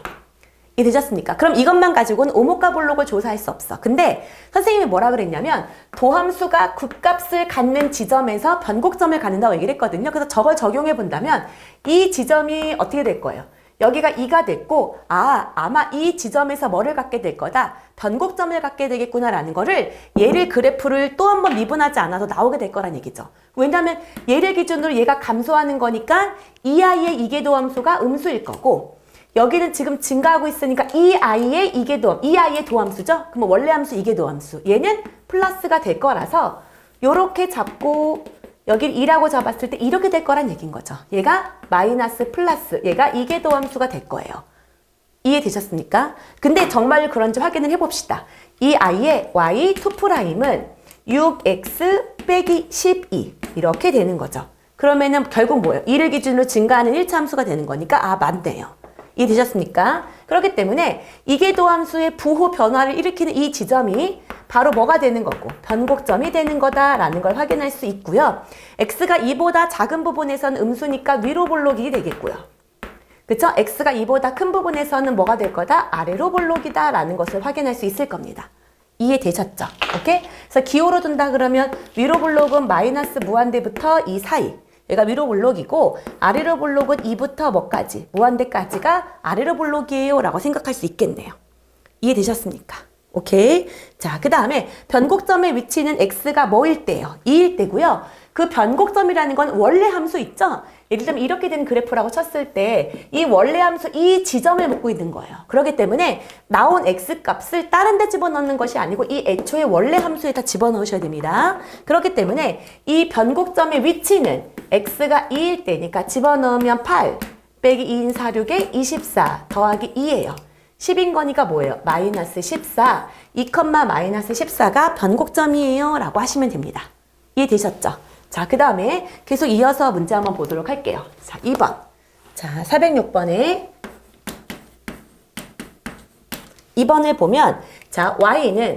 이해되셨습니까? 그럼 이것만 가지고는 오목과 볼록을 조사할 수 없어. 근데 선생님이 뭐라 그랬냐면 도함수가 극값을 갖는 지점에서 변곡점을 갖는다고 얘기를 했거든요. 그래서 저걸 적용해 본다면 이 지점이 어떻게 될 거예요? 여기가 2가 됐고, 아, 아마 이 지점에서 뭐를 갖게 될 거다? 변곡점을 갖게 되겠구나라는 거를 얘를 그래프를 또 한 번 미분하지 않아도 나오게 될 거란 얘기죠. 왜냐하면 얘를 기준으로 얘가 감소하는 거니까 이 아이의 이계도함수가 음수일 거고, 여기는 지금 증가하고 있으니까 이 아이의 이계도함, 이 아이의 도함수죠? 그럼 원래 함수 이계도함수, 얘는 플러스가 될 거라서 요렇게 잡고 여길 2라고 잡았을 때 이렇게 될 거란 얘기인 거죠. 얘가 마이너스 플러스, 얘가 이계도함수가 될 거예요. 이해되셨습니까? 근데 정말 그런지 확인을 해봅시다. 이 아이의 y2'은 6x 빼기 12 이렇게 되는 거죠. 그러면은 결국 뭐예요? 2를 기준으로 증가하는 1차 함수가 되는 거니까, 아, 맞네요. 이해되셨습니까? 그렇기 때문에 이계도함수의 부호 변화를 일으키는 이 지점이 바로 뭐가 되는 거고 변곡점이 되는 거다라는 걸 확인할 수 있고요. x가 2보다 작은 부분에서는 음수니까 위로 볼록이 되겠고요. 그쵸? x가 2보다 큰 부분에서는 뭐가 될 거다? 아래로 볼록이다 라는 것을 확인할 수 있을 겁니다. 이해되셨죠? 오케이? 그래서 기호로 둔다 그러면 위로 볼록은 마이너스 무한대부터 이 사이, 얘가 위로 볼록이고 아래로 볼록은 2부터 뭐까지? 무한대까지가 아래로 볼록이에요 라고 생각할 수 있겠네요. 이해되셨습니까? 오케이. 자, 그 다음에 변곡점의 위치는 x가 뭐일 때요? 2일 때고요. 그 변곡점이라는 건 원래 함수 있죠? 예를 들면 이렇게 된 그래프라고 쳤을 때 이 원래 함수 이 지점을 묻고 있는 거예요. 그렇기 때문에 나온 x값을 다른 데 집어넣는 것이 아니고 이 애초에 원래 함수에다 집어넣으셔야 됩니다. 그렇기 때문에 이 변곡점의 위치는 x가 2일 때니까 집어넣으면 8 빼기 2인 4, 6에 24 더하기 2예요. 10인 거니까 뭐예요? 마이너스 14. 2, 마이너스 14가 변곡점이에요. 라고 하시면 됩니다. 이해되셨죠? 자, 그 다음에 계속 이어서 문제 한번 보도록 할게요. 자, 2번. 자, 406번에 2번을 보면, 자, y는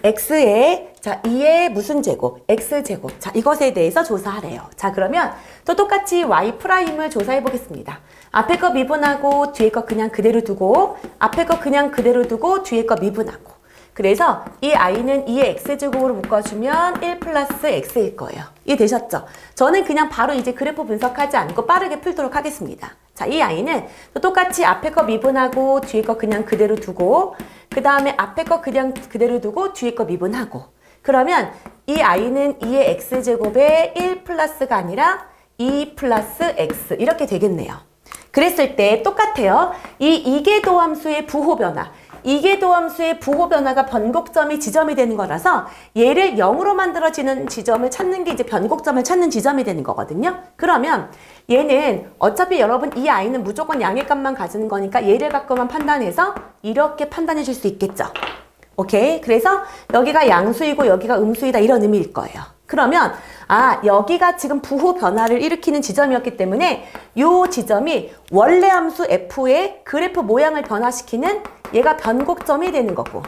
x의, 자, 2의 무슨 제곱? x제곱. 자, 이것에 대해서 조사하래요. 자, 그러면 또 똑같이 y''을 조사해 보겠습니다. 앞에 거 미분하고 뒤에 거 그냥 그대로 두고, 앞에 거 그냥 그대로 두고 뒤에 거 미분하고. 그래서 이 i는 2의 x제곱으로 묶어주면 1 플러스 x일 거예요. 이해되셨죠? 저는 그냥 바로 이제 그래프 분석하지 않고 빠르게 풀도록 하겠습니다. 자, 이 i는 또 똑같이 앞에 거 미분하고 뒤에 거 그냥 그대로 두고, 그 다음에 앞에 거 그냥 그대로 두고 뒤에 거 미분하고. 그러면 이 i는 2의 x제곱에 1 플러스가 아니라 2 플러스 x 이렇게 되겠네요. 그랬을 때 똑같아요. 이 이계도함수의 부호변화. 이계도함수의 부호변화가 변곡점이 지점이 되는 거라서 얘를 0으로 만들어지는 지점을 찾는 게 이제 변곡점을 찾는 지점이 되는 거거든요. 그러면 얘는 어차피 여러분 이 i는 무조건 양의 값만 가지는 거니까 얘를 갖고만 판단해서 이렇게 판단해 줄 수 있겠죠. 오케이? 그래서 여기가 양수이고 여기가 음수이다 이런 의미일 거예요. 그러면 여기가 지금 부호 변화를 일으키는 지점이었기 때문에 이 지점이 원래 함수 f의 그래프 모양을 변화시키는 얘가 변곡점이 되는 거고,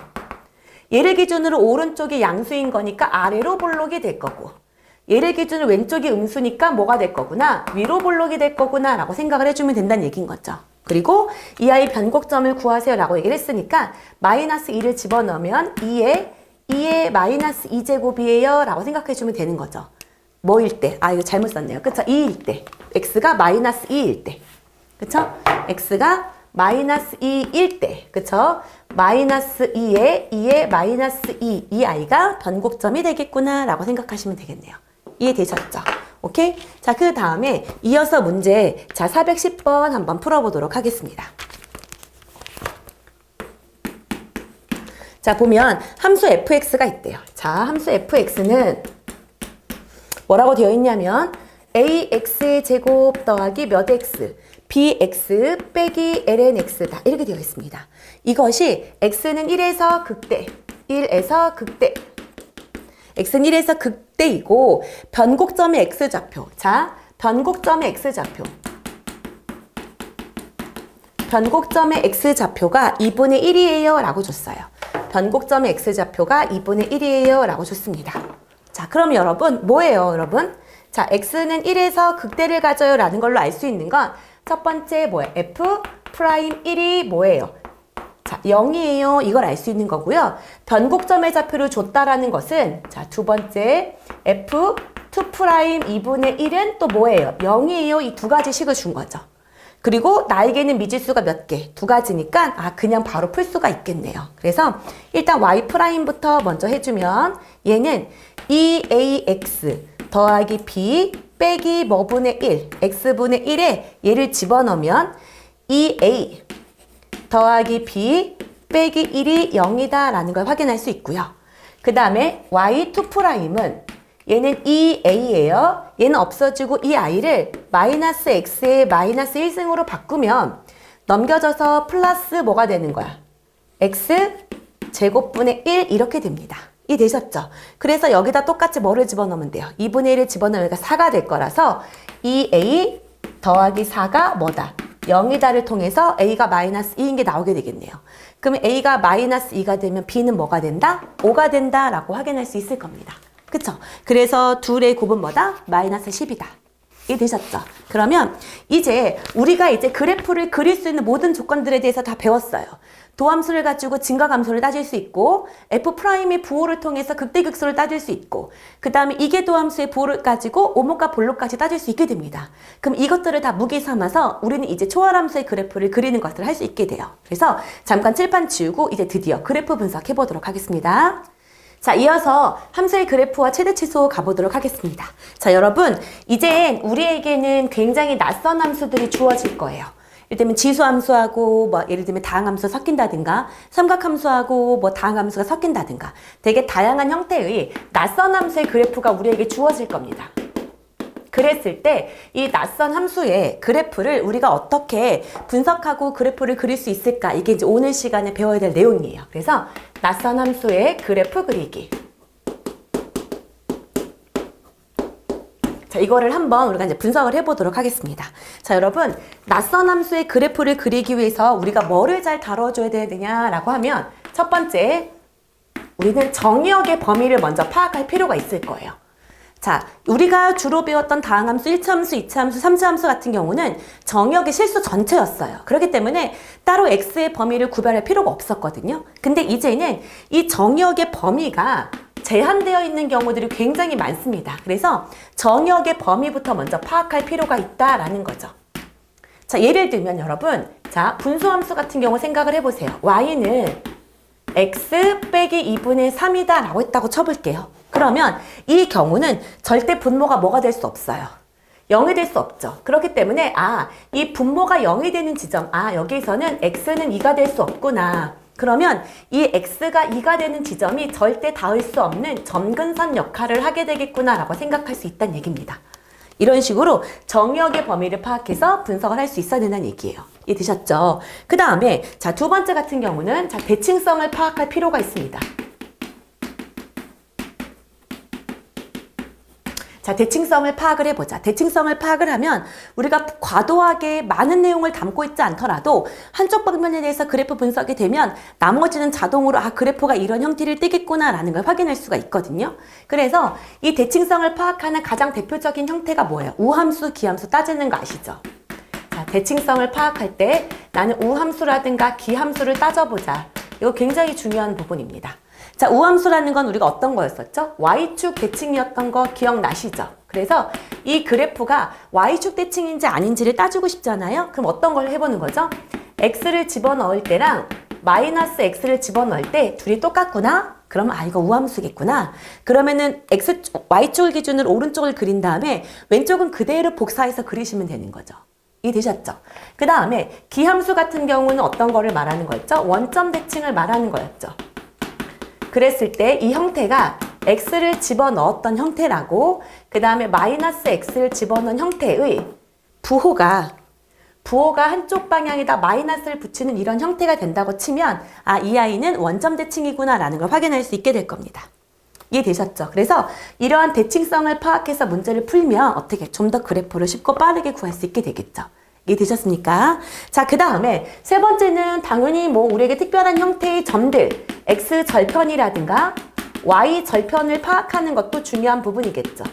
얘를 기준으로 오른쪽이 양수인 거니까 아래로 볼록이 될 거고, 얘를 기준으로 왼쪽이 음수니까 뭐가 될 거구나? 위로 볼록이 될 거구나 라고 생각을 해주면 된다는 얘기인 거죠. 그리고 이 아이 변곡점을 구하세요 라고 얘기를 했으니까 마이너스 2를 집어넣으면 2의 마이너스 2제곱이에요 라고 생각해주면 되는 거죠. 뭐일 때? 이거 잘못 썼네요. 그쵸? 2일 때. x가 마이너스 2일 때. 그쵸? x가 마이너스 2일 때. 그쵸? 마이너스 2의 마이너스 2. 이 i가 변곡점이 되겠구나 라고 생각하시면 되겠네요. 이해되셨죠? 오케이? 자, 그 다음에 이어서 문제, 자, 410번 한번 풀어보도록 하겠습니다. 자, 보면 함수 fx가 있대요. 자, 함수 fx는 뭐라고 되어 있냐면 ax의 제곱 더하기 몇 x, bx 빼기 lnx다. 이렇게 되어 있습니다. 이것이 x는 1에서 극대, 1에서 극대, x는 1에서 극대이고 변곡점의 x좌표. 자, 변곡점의 x좌표. 변곡점의 x좌표가 2분의 1이에요 라고 줬어요. 변곡점의 x좌표가 2분의 1이에요 라고 줬습니다. 자, 그럼 여러분 뭐예요 여러분? 자, x는 1에서 극대를 가져요 라는 걸로 알 수 있는 건 첫 번째 뭐예요? f'1이 뭐예요? 자, 0이에요. 이걸 알 수 있는 거고요. 변곡점의 좌표를 줬다라는 것은 자, 두 번째 f2' 2분의 1은 또 뭐예요? 0이에요. 이 두 가지 식을 준 거죠. 그리고 나에게는 미지수가 몇 개? 두 가지니까 그냥 바로 풀 수가 있겠네요. 그래서 일단 y'부터 먼저 해주면 얘는 2ax 더하기 b 빼기 뭐분의 1, x분의 1에 얘를 집어넣으면 2a 더하기 b 빼기 1이 0이다 라는 걸 확인할 수 있고요. 그 다음에 y2'은 얘는 2a예요. 얘는 없어지고 이 i를 마이너스 x의 마이너스 1승으로 바꾸면 넘겨져서 플러스 뭐가 되는 거야? x 제곱분의 1 이렇게 됩니다. 이해되셨죠? 그래서 여기다 똑같이 뭐를 집어넣으면 돼요? 2분의 1을 집어넣으면 4가 될 거라서 2a 더하기 4가 뭐다? 0이다를 통해서 a가 마이너스 2인 게 나오게 되겠네요. 그럼 a가 마이너스 2가 되면 b는 뭐가 된다? 5가 된다 라고 확인할 수 있을 겁니다. 그쵸? 그래서 둘의 곱은 뭐다? 마이너스 10이다. 이해되셨죠? 그러면 이제 우리가 이제 그래프를 그릴 수 있는 모든 조건들에 대해서 다 배웠어요. 도함수를 가지고 증가감소를 따질 수 있고 f'의 부호를 통해서 극대극소를 따질 수 있고 그 다음에 이계도함수의 부호를 가지고 오목과 볼록까지 따질 수 있게 됩니다. 그럼 이것들을 다 무기 삼아서 우리는 이제 초월함수의 그래프를 그리는 것을 할 수 있게 돼요. 그래서 잠깐 칠판 지우고 이제 드디어 그래프 분석해 보도록 하겠습니다. 자, 이어서 함수의 그래프와 최대치수 가보도록 하겠습니다. 자, 여러분 이제 우리에게는 굉장히 낯선 함수들이 주어질 거예요. 예를 들면 지수함수하고 예를 들면 다항함수가 섞인다든가 삼각함수하고 다항함수가 섞인다든가 되게 다양한 형태의 낯선 함수의 그래프가 우리에게 주어질 겁니다. 그랬을 때 이 낯선 함수의 그래프를 우리가 어떻게 분석하고 그래프를 그릴 수 있을까? 이게 이제 오늘 시간에 배워야 될 내용이에요. 그래서 낯선 함수의 그래프 그리기. 자, 이거를 한번 우리가 이제 분석을 해보도록 하겠습니다. 자, 여러분, 낯선 함수의 그래프를 그리기 위해서 우리가 뭐를 잘 다뤄줘야 되느냐라고 하면 첫 번째, 우리는 정의역의 범위를 먼저 파악할 필요가 있을 거예요. 자, 우리가 주로 배웠던 다항함수, 1차 함수, 2차 함수, 3차 함수 같은 경우는 정의역의 실수 전체였어요. 그렇기 때문에 따로 x의 범위를 구별할 필요가 없었거든요. 근데 이제는 이 정의역의 범위가 제한되어 있는 경우들이 굉장히 많습니다. 그래서 정의역의 범위부터 먼저 파악할 필요가 있다라는 거죠. 자, 예를 들면 여러분, 자, 분수함수 같은 경우 생각을 해보세요. y는 x 빼기 2분의 3이다 라고 했다고 쳐볼게요. 그러면 이 경우는 절대 분모가 뭐가 될 수 없어요. 0이 될 수 없죠. 그렇기 때문에 이 분모가 0이 되는 지점, 여기서는 x는 2가 될 수 없구나. 그러면 이 x가 2가 되는 지점이 절대 닿을 수 없는 점근선 역할을 하게 되겠구나 라고 생각할 수 있다는 얘기입니다. 이런 식으로 정의역의 범위를 파악해서 분석을 할 수 있어야 된다는 얘기예요. 이해되셨죠? 그 다음에 자, 두 번째 같은 경우는 자, 대칭성을 파악할 필요가 있습니다. 자, 대칭성을 파악을 해보자. 대칭성을 파악을 하면 우리가 과도하게 많은 내용을 담고 있지 않더라도 한쪽 방면에 대해서 그래프 분석이 되면 나머지는 자동으로 그래프가 이런 형태를 띠겠구나라는 걸 확인할 수가 있거든요. 그래서 이 대칭성을 파악하는 가장 대표적인 형태가 뭐예요? 우함수, 기함수 따지는 거 아시죠? 자, 대칭성을 파악할 때 나는 우함수라든가 기함수를 따져보자. 이거 굉장히 중요한 부분입니다. 자, 우함수라는 건 우리가 어떤 거였었죠? Y축 대칭이었던 거 기억나시죠? 그래서 이 그래프가 Y축 대칭인지 아닌지를 따지고 싶잖아요? 그럼 어떤 걸 해보는 거죠? X를 집어넣을 때랑 마이너스 X를 집어넣을 때 둘이 똑같구나? 그러면 이거 우함수겠구나. 그러면은 Y축을 기준으로 오른쪽을 그린 다음에 왼쪽은 그대로 복사해서 그리시면 되는 거죠. 이해되셨죠? 그 다음에 기함수 같은 경우는 어떤 거를 말하는 거였죠? 원점 대칭을 말하는 거였죠. 그랬을 때 이 형태가 x를 집어넣었던 형태라고, 그 다음에 마이너스 x를 집어넣은 형태의 부호가 한쪽 방향에다 마이너스를 붙이는 이런 형태가 된다고 치면 이 아이는 원점 대칭이구나 라는 걸 확인할 수 있게 될 겁니다. 이해되셨죠? 그래서 이러한 대칭성을 파악해서 문제를 풀면 어떻게 좀 더 그래프를 쉽고 빠르게 구할 수 있게 되겠죠. 이해되셨습니까? 자, 그 다음에 세 번째는 당연히 우리에게 특별한 형태의 점들, X절편이라든가 Y절편을 파악하는 것도 중요한 부분이겠죠.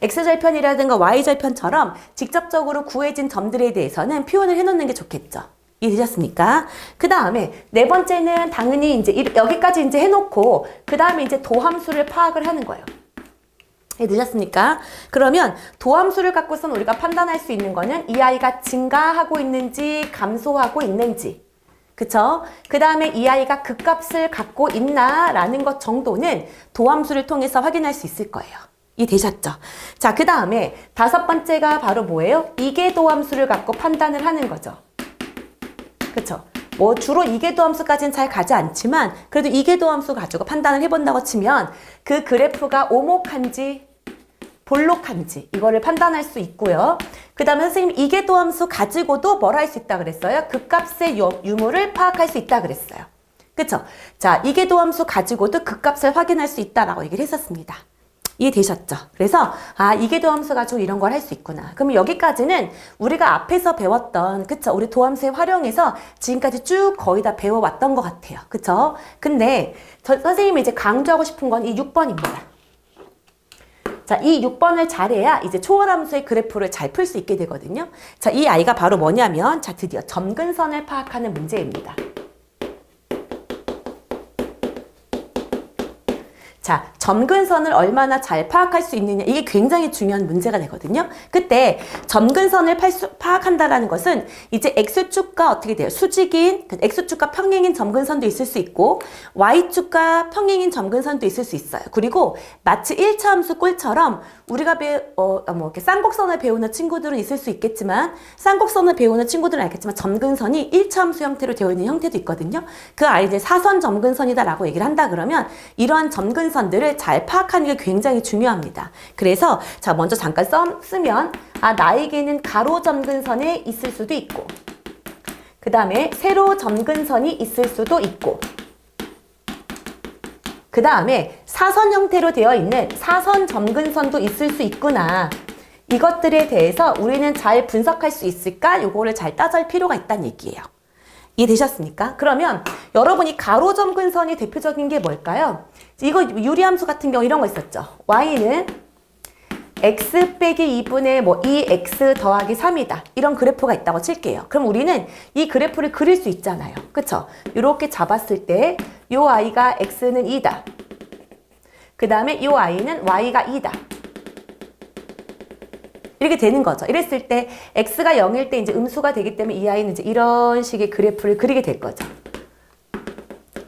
X절편이라든가 Y절편처럼 직접적으로 구해진 점들에 대해서는 표현을 해놓는 게 좋겠죠. 이해되셨습니까? 그 다음에 네 번째는 당연히 이제 여기까지 이제 해놓고 그 다음에 이제 도함수를 파악을 하는 거예요. 늦었습니까? 그러면 도함수를 갖고선 우리가 판단할 수 있는 거는 이 아이가 증가하고 있는지 감소하고 있는지, 그쵸? 그 다음에 이 아이가 극값을 갖고 있나라는 것 정도는 도함수를 통해서 확인할 수 있을 거예요. 이해되셨죠? 자, 그 다음에 다섯 번째가 바로 뭐예요? 이계도함수를 갖고 판단을 하는 거죠. 그쵸? 주로 이계도함수까지는 잘 가지 않지만 그래도 이계도함수 가지고 판단을 해본다고 치면 그 그래프가 오목한지 볼록한지 이거를 판단할 수 있고요. 그 다음에 선생님 이계도함수 가지고도 뭘 할 수 있다 그랬어요? 극값의 유무를 파악할 수 있다 그랬어요. 그쵸? 자, 이계도함수 가지고도 극값을 확인할 수 있다라고 얘기를 했었습니다. 이해되셨죠? 그래서 이계도함수 가지고 이런 걸 할 수 있구나. 그러면 여기까지는 우리가 앞에서 배웠던, 그쵸? 우리 도함수에 활용해서 지금까지 쭉 거의 다 배워왔던 것 같아요. 그쵸? 근데 선생님이 이제 강조하고 싶은 건 이 6번입니다. 자, 이 6번을 잘해야 이제 초월함수의 그래프를 잘 풀 수 있게 되거든요. 자, 이 아이가 바로 뭐냐면, 자, 드디어 점근선을 파악하는 문제입니다. 자, 점근선을 얼마나 잘 파악할 수 있느냐, 이게 굉장히 중요한 문제가 되거든요. 그때 점근선을 파악한다라는 것은 이제 X축과 어떻게 돼요? 수직인, X축과 평행인 점근선도 있을 수 있고 Y축과 평행인 점근선도 있을 수 있어요. 그리고 마치 1차 함수 꼴처럼 우리가 이렇게 쌍곡선을 배우는 친구들은 있을 수 있겠지만, 쌍곡선을 배우는 친구들은 알겠지만 점근선이 1차 함수 형태로 되어 있는 형태도 있거든요. 그 아이 이제 사선 점근선이다라고 얘기를 한다 그러면 이러한 점근선 점근선들을 잘 파악하는 게 굉장히 중요합니다. 그래서 자 먼저 잠깐 쓰면 나에게는 가로 점근선에 있을 수도 있고 그 다음에 세로 점근선이 있을 수도 있고 그 다음에 사선 형태로 되어 있는 사선 점근선도 있을 수 있구나. 이것들에 대해서 우리는 잘 분석할 수 있을까? 요거를 잘 따질 필요가 있다는 얘기예요. 이해되셨습니까? 그러면 여러분이 가로 점근선이 대표적인 게 뭘까요? 이거 유리함수 같은 경우 이런 거 있었죠. y는 x 빼기 2분의 2x 더하기 3이다. 이런 그래프가 있다고 칠게요. 그럼 우리는 이 그래프를 그릴 수 있잖아요. 그쵸? 이렇게 잡았을 때 요 i가 x는 2다. 그 다음에 요 i는 y가 2다. 이렇게 되는 거죠. 이랬을 때 x가 0일 때 이제 음수가 되기 때문에 이 i는 이제 이런 식의 그래프를 그리게 될 거죠.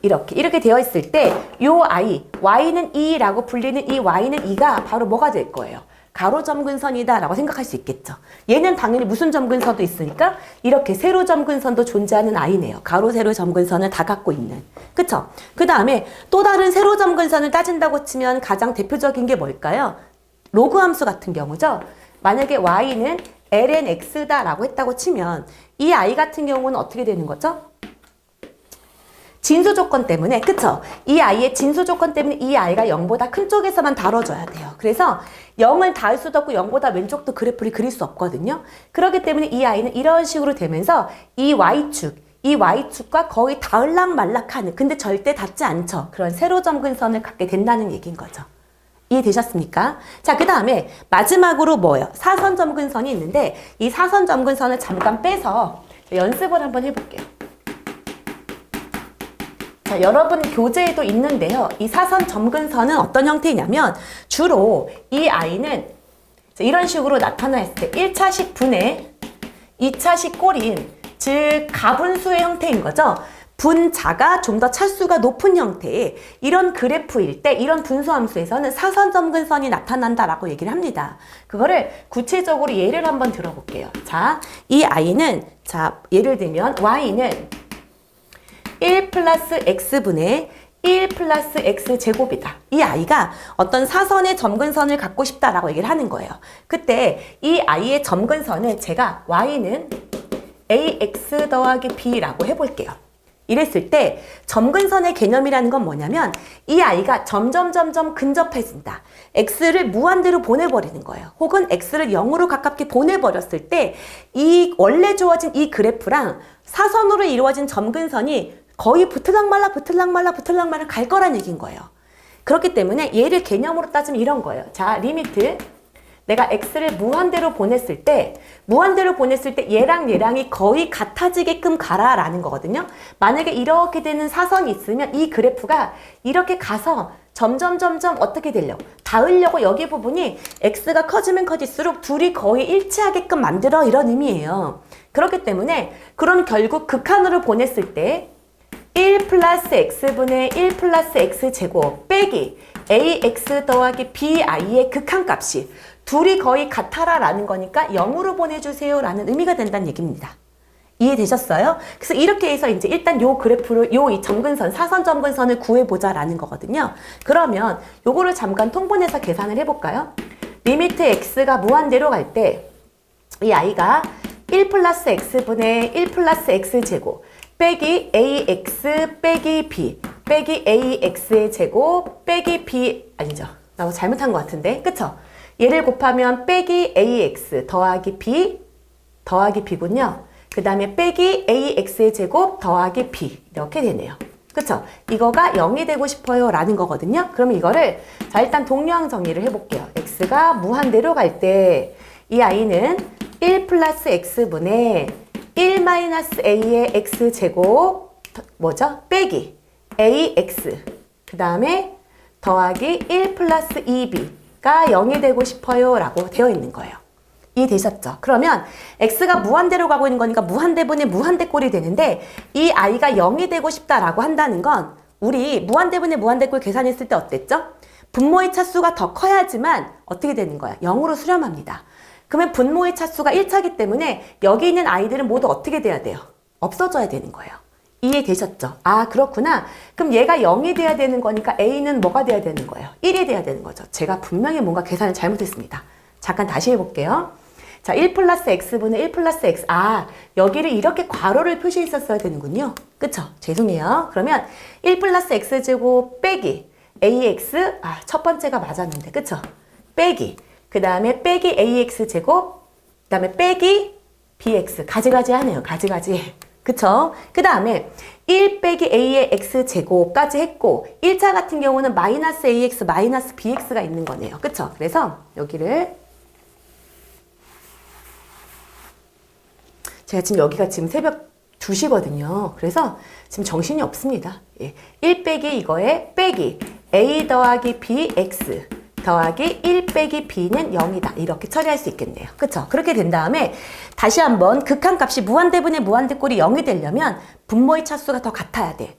이렇게 되어 있을 때 요 i, y는 2라고 불리는 이 y는 2가 바로 뭐가 될 거예요? 가로 점근선이다 라고 생각할 수 있겠죠. 얘는 당연히 무슨 점근선도 있으니까 이렇게 세로 점근선도 존재하는 i네요. 가로 세로 점근선을 다 갖고 있는. 그쵸? 그 다음에 또 다른 세로 점근선을 따진다고 치면 가장 대표적인 게 뭘까요? 로그 함수 같은 경우죠. 만약에 y는 lnx다 라고 했다고 치면 이 i 같은 경우는 어떻게 되는 거죠? 진수 조건 때문에, 그쵸? 이 i의 진수 조건 때문에 이 i가 0보다 큰 쪽에서만 다뤄줘야 돼요. 그래서 0을 닿을 수도 없고 0보다 왼쪽도 그래프를 그릴 수 없거든요. 그렇기 때문에 이 i는 이런 식으로 되면서 이 y축과 거의 닿을락 말락하는, 근데 절대 닿지 않죠. 그런 세로 점근선을 갖게 된다는 얘기인 거죠. 이해되셨습니까? 자, 그 다음에 마지막으로 뭐예요? 사선 점근선이 있는데 이 사선 점근선을 잠깐 빼서 연습을 한번 해볼게요. 자, 여러분 교재에도 있는데요. 이 사선 점근선은 어떤 형태냐면 주로 이 i는 이런 식으로 나타났을 때 1차식 분의 2차식 꼬린, 즉 가분수의 형태인 거죠. 분자가 좀 더 차수가 높은 형태의 이런 그래프일 때 이런 분수함수에서는 사선 점근선이 나타난다라고 얘기를 합니다. 그거를 구체적으로 예를 한번 들어볼게요. 자, 이 i는 자 예를 들면 y는 1 플러스 x분의 1 플러스 x제곱이다. 이 i가 어떤 사선의 점근선을 갖고 싶다라고 얘기를 하는 거예요. 그때 이 i의 점근선을 제가 y는 ax 더하기 b라고 해볼게요. 이랬을 때 점근선의 개념이라는 건 뭐냐면 이 i가 점점 근접해진다. x를 무한대로 보내버리는 거예요. 혹은 x를 0으로 가깝게 보내버렸을 때 이 원래 주어진 이 그래프랑 사선으로 이루어진 점근선이 거의 붙을락 말락 갈 거란 얘기인 거예요. 그렇기 때문에 얘를 개념으로 따지면 이런 거예요. 자, 리미트 내가 x를 무한대로 보냈을 때 얘랑이 거의 같아지게끔 가라라는 거거든요. 만약에 이렇게 되는 사선이 있으면 이 그래프가 이렇게 가서 점점 어떻게 되려고? 닿으려고 여기 부분이 x가 커지면 커질수록 둘이 거의 일치하게끔 만들어 이런 의미예요. 그렇기 때문에 그럼 결국 극한으로 보냈을 때 1 플러스 x분의 1 플러스 x제곱 빼기 ax 더하기 bi의 극한값이 둘이 거의 같아라 라는 거니까 0으로 보내주세요 라는 의미가 된다는 얘기입니다. 이해되셨어요? 그래서 이렇게 해서 이제 일단 요 그래프를 이 점근선, 사선 점근선을 구해보자 라는 거거든요. 그러면 요거를 잠깐 통분해서 계산을 해볼까요? 리미트 x가 무한대로 갈 때 이 i가 1 플러스 x분의 1 플러스 x제곱 빼기 ax 빼기 b 빼기 ax의 제곱 빼기 b 아니죠. 나 뭐 잘못한 것 같은데. 그쵸? 얘를 곱하면 빼기 ax 더하기 b군요. 그 다음에 빼기 ax의 제곱 더하기 b 이렇게 되네요. 그쵸? 이거가 0이 되고 싶어요 라는 거거든요. 그럼 이거를 자 일단 동류항 정리를 해볼게요. x가 무한대로 갈 때 이 i는 1 플러스 x분의 1 마이너스 a의 x제곱 뭐죠? 빼기 ax 그 다음에 더하기 1 플러스 2b가 0이 되고 싶어요 라고 되어 있는 거예요. 이해되셨죠? 그러면 x가 무한대로 가고 있는 거니까 무한대분의 무한대꼴이 되는데 이 i가 0이 되고 싶다라고 한다는 건 우리 무한대분의 무한대꼴 계산했을 때 어땠죠? 분모의 차수가 더 커야지만 어떻게 되는 거야? 0으로 수렴합니다. 그러면 분모의 차수가 1차기 때문에 여기 있는 아이들은 모두 어떻게 돼야 돼요? 없어져야 되는 거예요. 이해되셨죠? 아, 그렇구나. 그럼 얘가 0이 돼야 되는 거니까 A는 뭐가 돼야 되는 거예요? 1이 돼야 되는 거죠. 제가 분명히 뭔가 계산을 잘못했습니다. 잠깐 다시 해볼게요. 자, 1 플러스 x분의 1 플러스 x. 아, 여기를 이렇게 괄호를 표시했었어야 되는군요. 그쵸? 죄송해요. 그러면 1 플러스 x제곱 빼기 ax. 아, 첫 번째가 맞았는데. 그쵸? 빼기. 그 다음에 빼기 ax제곱. 그 다음에 빼기 bx. 가지가지 하네요. 가지가지. 그쵸? 그 다음에 1 빼기 a의 x제곱까지 했고 1차 같은 경우는 마이너스 ax 마이너스 bx가 있는 거네요. 그쵸? 그래서 여기를 제가 지금 여기가 지금 새벽 2시거든요. 그래서 지금 정신이 없습니다. 예. 1 빼기 이거에 빼기 a 더하기 bx 더하기 1 빼기 b는 0이다. 이렇게 처리할 수 있겠네요. 그쵸? 그렇게 된 다음에 다시 한번 극한값이 무한대분의 무한대꼴이 0이 되려면 분모의 차수가 더 같아야 돼.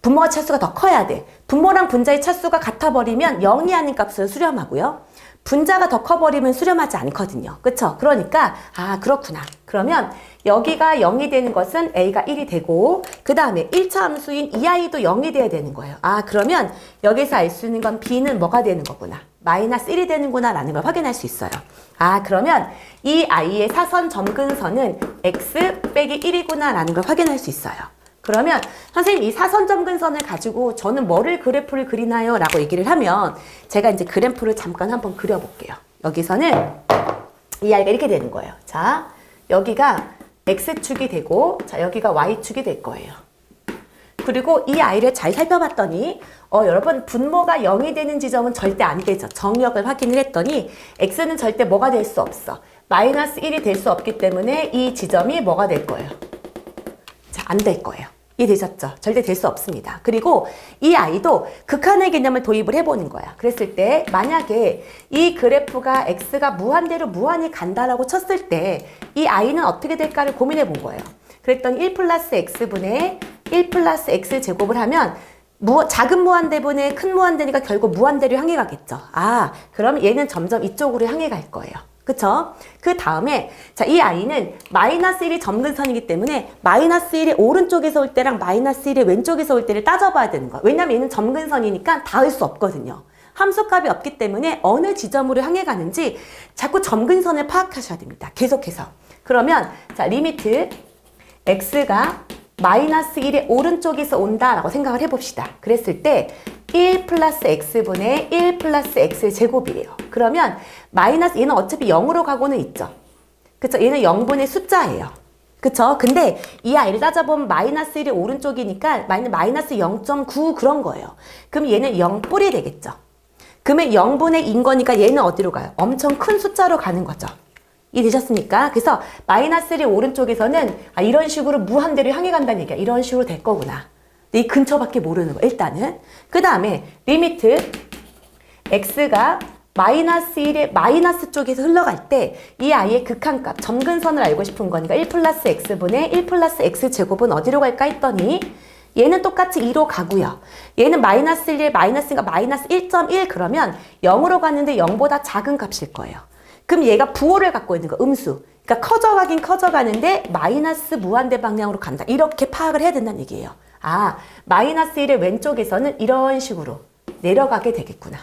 분모와 차수가 더 커야 돼. 분모랑 분자의 차수가 같아버리면 0이 아닌 값을 수렴하고요. 분자가 더 커버리면 수렴하지 않거든요. 그쵸? 그러니까 아, 그렇구나. 그러면 여기가 0이 되는 것은 a가 1이 되고 그 다음에 1차 함수인 이 아이도 0이 돼야 되는 거예요. 아, 그러면 여기서 알 수 있는 건 b는 뭐가 되는 거구나. 마이너스 1이 되는구나 라는 걸 확인할 수 있어요. 아, 그러면 이 아이의 사선 점근선은 x 빼기 1이구나 라는 걸 확인할 수 있어요. 그러면 선생님 이 사선 점근선을 가지고 저는 뭐를 그래프를 그리나요? 라고 얘기를 하면 제가 이제 그래프를 잠깐 한번 그려볼게요. 여기서는 이 아이가 이렇게 되는 거예요. 자, 여기가 x축이 되고 자, 여기가 y축이 될 거예요. 그리고 이 아이를 잘 살펴봤더니 여러분 분모가 0이 되는 지점은 절대 안 되죠. 정역을 확인을 했더니 x는 절대 뭐가 될 수 없어. 마이너스 1이 될 수 없기 때문에 이 지점이 뭐가 될 거예요? 자, 안 될 거예요. 이해되셨죠? 절대 될 수 없습니다. 그리고 이 아이도 극한의 개념을 도입을 해보는 거야. 그랬을 때 만약에 이 그래프가 x가 무한대로 무한히 간다라고 쳤을 때 이 아이는 어떻게 될까를 고민해 본 거예요. 그랬더니 1 플러스 x분의 1 플러스 x 제곱을 하면 작은 무한대분의 큰 무한대니까 결국 무한대로 향해 가겠죠. 아, 그럼 얘는 점점 이쪽으로 향해 갈 거예요. 그쵸? 그 다음에 자, 이 아이는 마이너스 1이 점근선이기 때문에 마이너스 1이 오른쪽에서 올 때랑 마이너스 1이 왼쪽에서 올 때를 따져봐야 되는 거예요. 왜냐면 얘는 점근선이니까 닿을 수 없거든요. 함수값이 없기 때문에 어느 지점으로 향해 가는지 자꾸 점근선을 파악하셔야 됩니다. 계속해서. 그러면 자, 리미트 x가 마이너스 1의 오른쪽에서 온다라고 생각을 해봅시다. 그랬을 때 1 플러스 x분의 1 플러스 x 제곱이에요. 그러면 마이너스 얘는 어차피 0으로 가고는 있죠. 그쵸? 얘는 0분의 숫자예요. 그쵸? 근데 이 아이를 따져보면 마이너스 1이 오른쪽이니까 마이너스 0.9 그런 거예요. 그럼 얘는 0뿔이 되겠죠. 그러면 0분의 2인 거니까 얘는 어디로 가요? 엄청 큰 숫자로 가는 거죠. 이해되셨습니까? 그래서 마이너스 1이 오른쪽에서는 이런 식으로 무한대로 향해 간다는 얘기야. 이런 식으로 될 거구나. 이 근처밖에 모르는 거 일단은. 그 다음에 리미트 x가 마이너스 1의 마이너스 쪽에서 흘러갈 때 이 아이의 극한값 점근선을 알고 싶은 거니까 1 플러스 x분의 1 플러스 x 제곱은 어디로 갈까 했더니 얘는 똑같이 2로 가고요. 얘는 마이너스 1의 마이너스가 마이너스 1.1 그러면 0으로 갔는데 0보다 작은 값일 거예요. 그럼 얘가 부호를 갖고 있는 거, 음수. 그러니까 커져가긴 커져가는데 마이너스 무한대 방향으로 간다. 이렇게 파악을 해야 된다는 얘기예요. 아, 마이너스 1의 왼쪽에서는 이런 식으로 내려가게 되겠구나.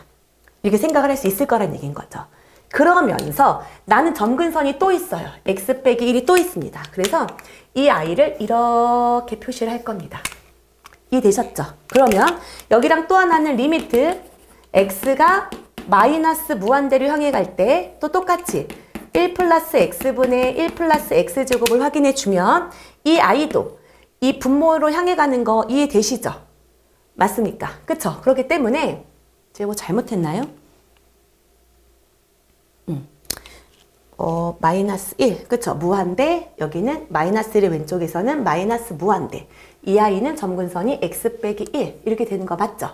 이렇게 생각을 할 수 있을 거란 얘기인 거죠. 그러면서 나는 점근선이 또 있어요. x 빼기 1이 또 있습니다. 그래서 이 아이를 이렇게 표시를 할 겁니다. 이해되셨죠? 그러면 여기랑 또 하나는 리미트 x가 마이너스 무한대로 향해 갈 때 또 똑같이 1 플러스 x분의 1 플러스 x제곱을 확인해 주면 이 아이도 이 분모로 향해 가는 거 이해되시죠? 맞습니까? 그쵸? 그렇기 때문에 제가 뭐 잘못했나요? 마이너스 1, 그쵸? 무한대, 여기는 마이너스 1의 왼쪽에서는 마이너스 무한대. 이 아이는 점근선이 x 빼기 1 이렇게 되는 거 맞죠?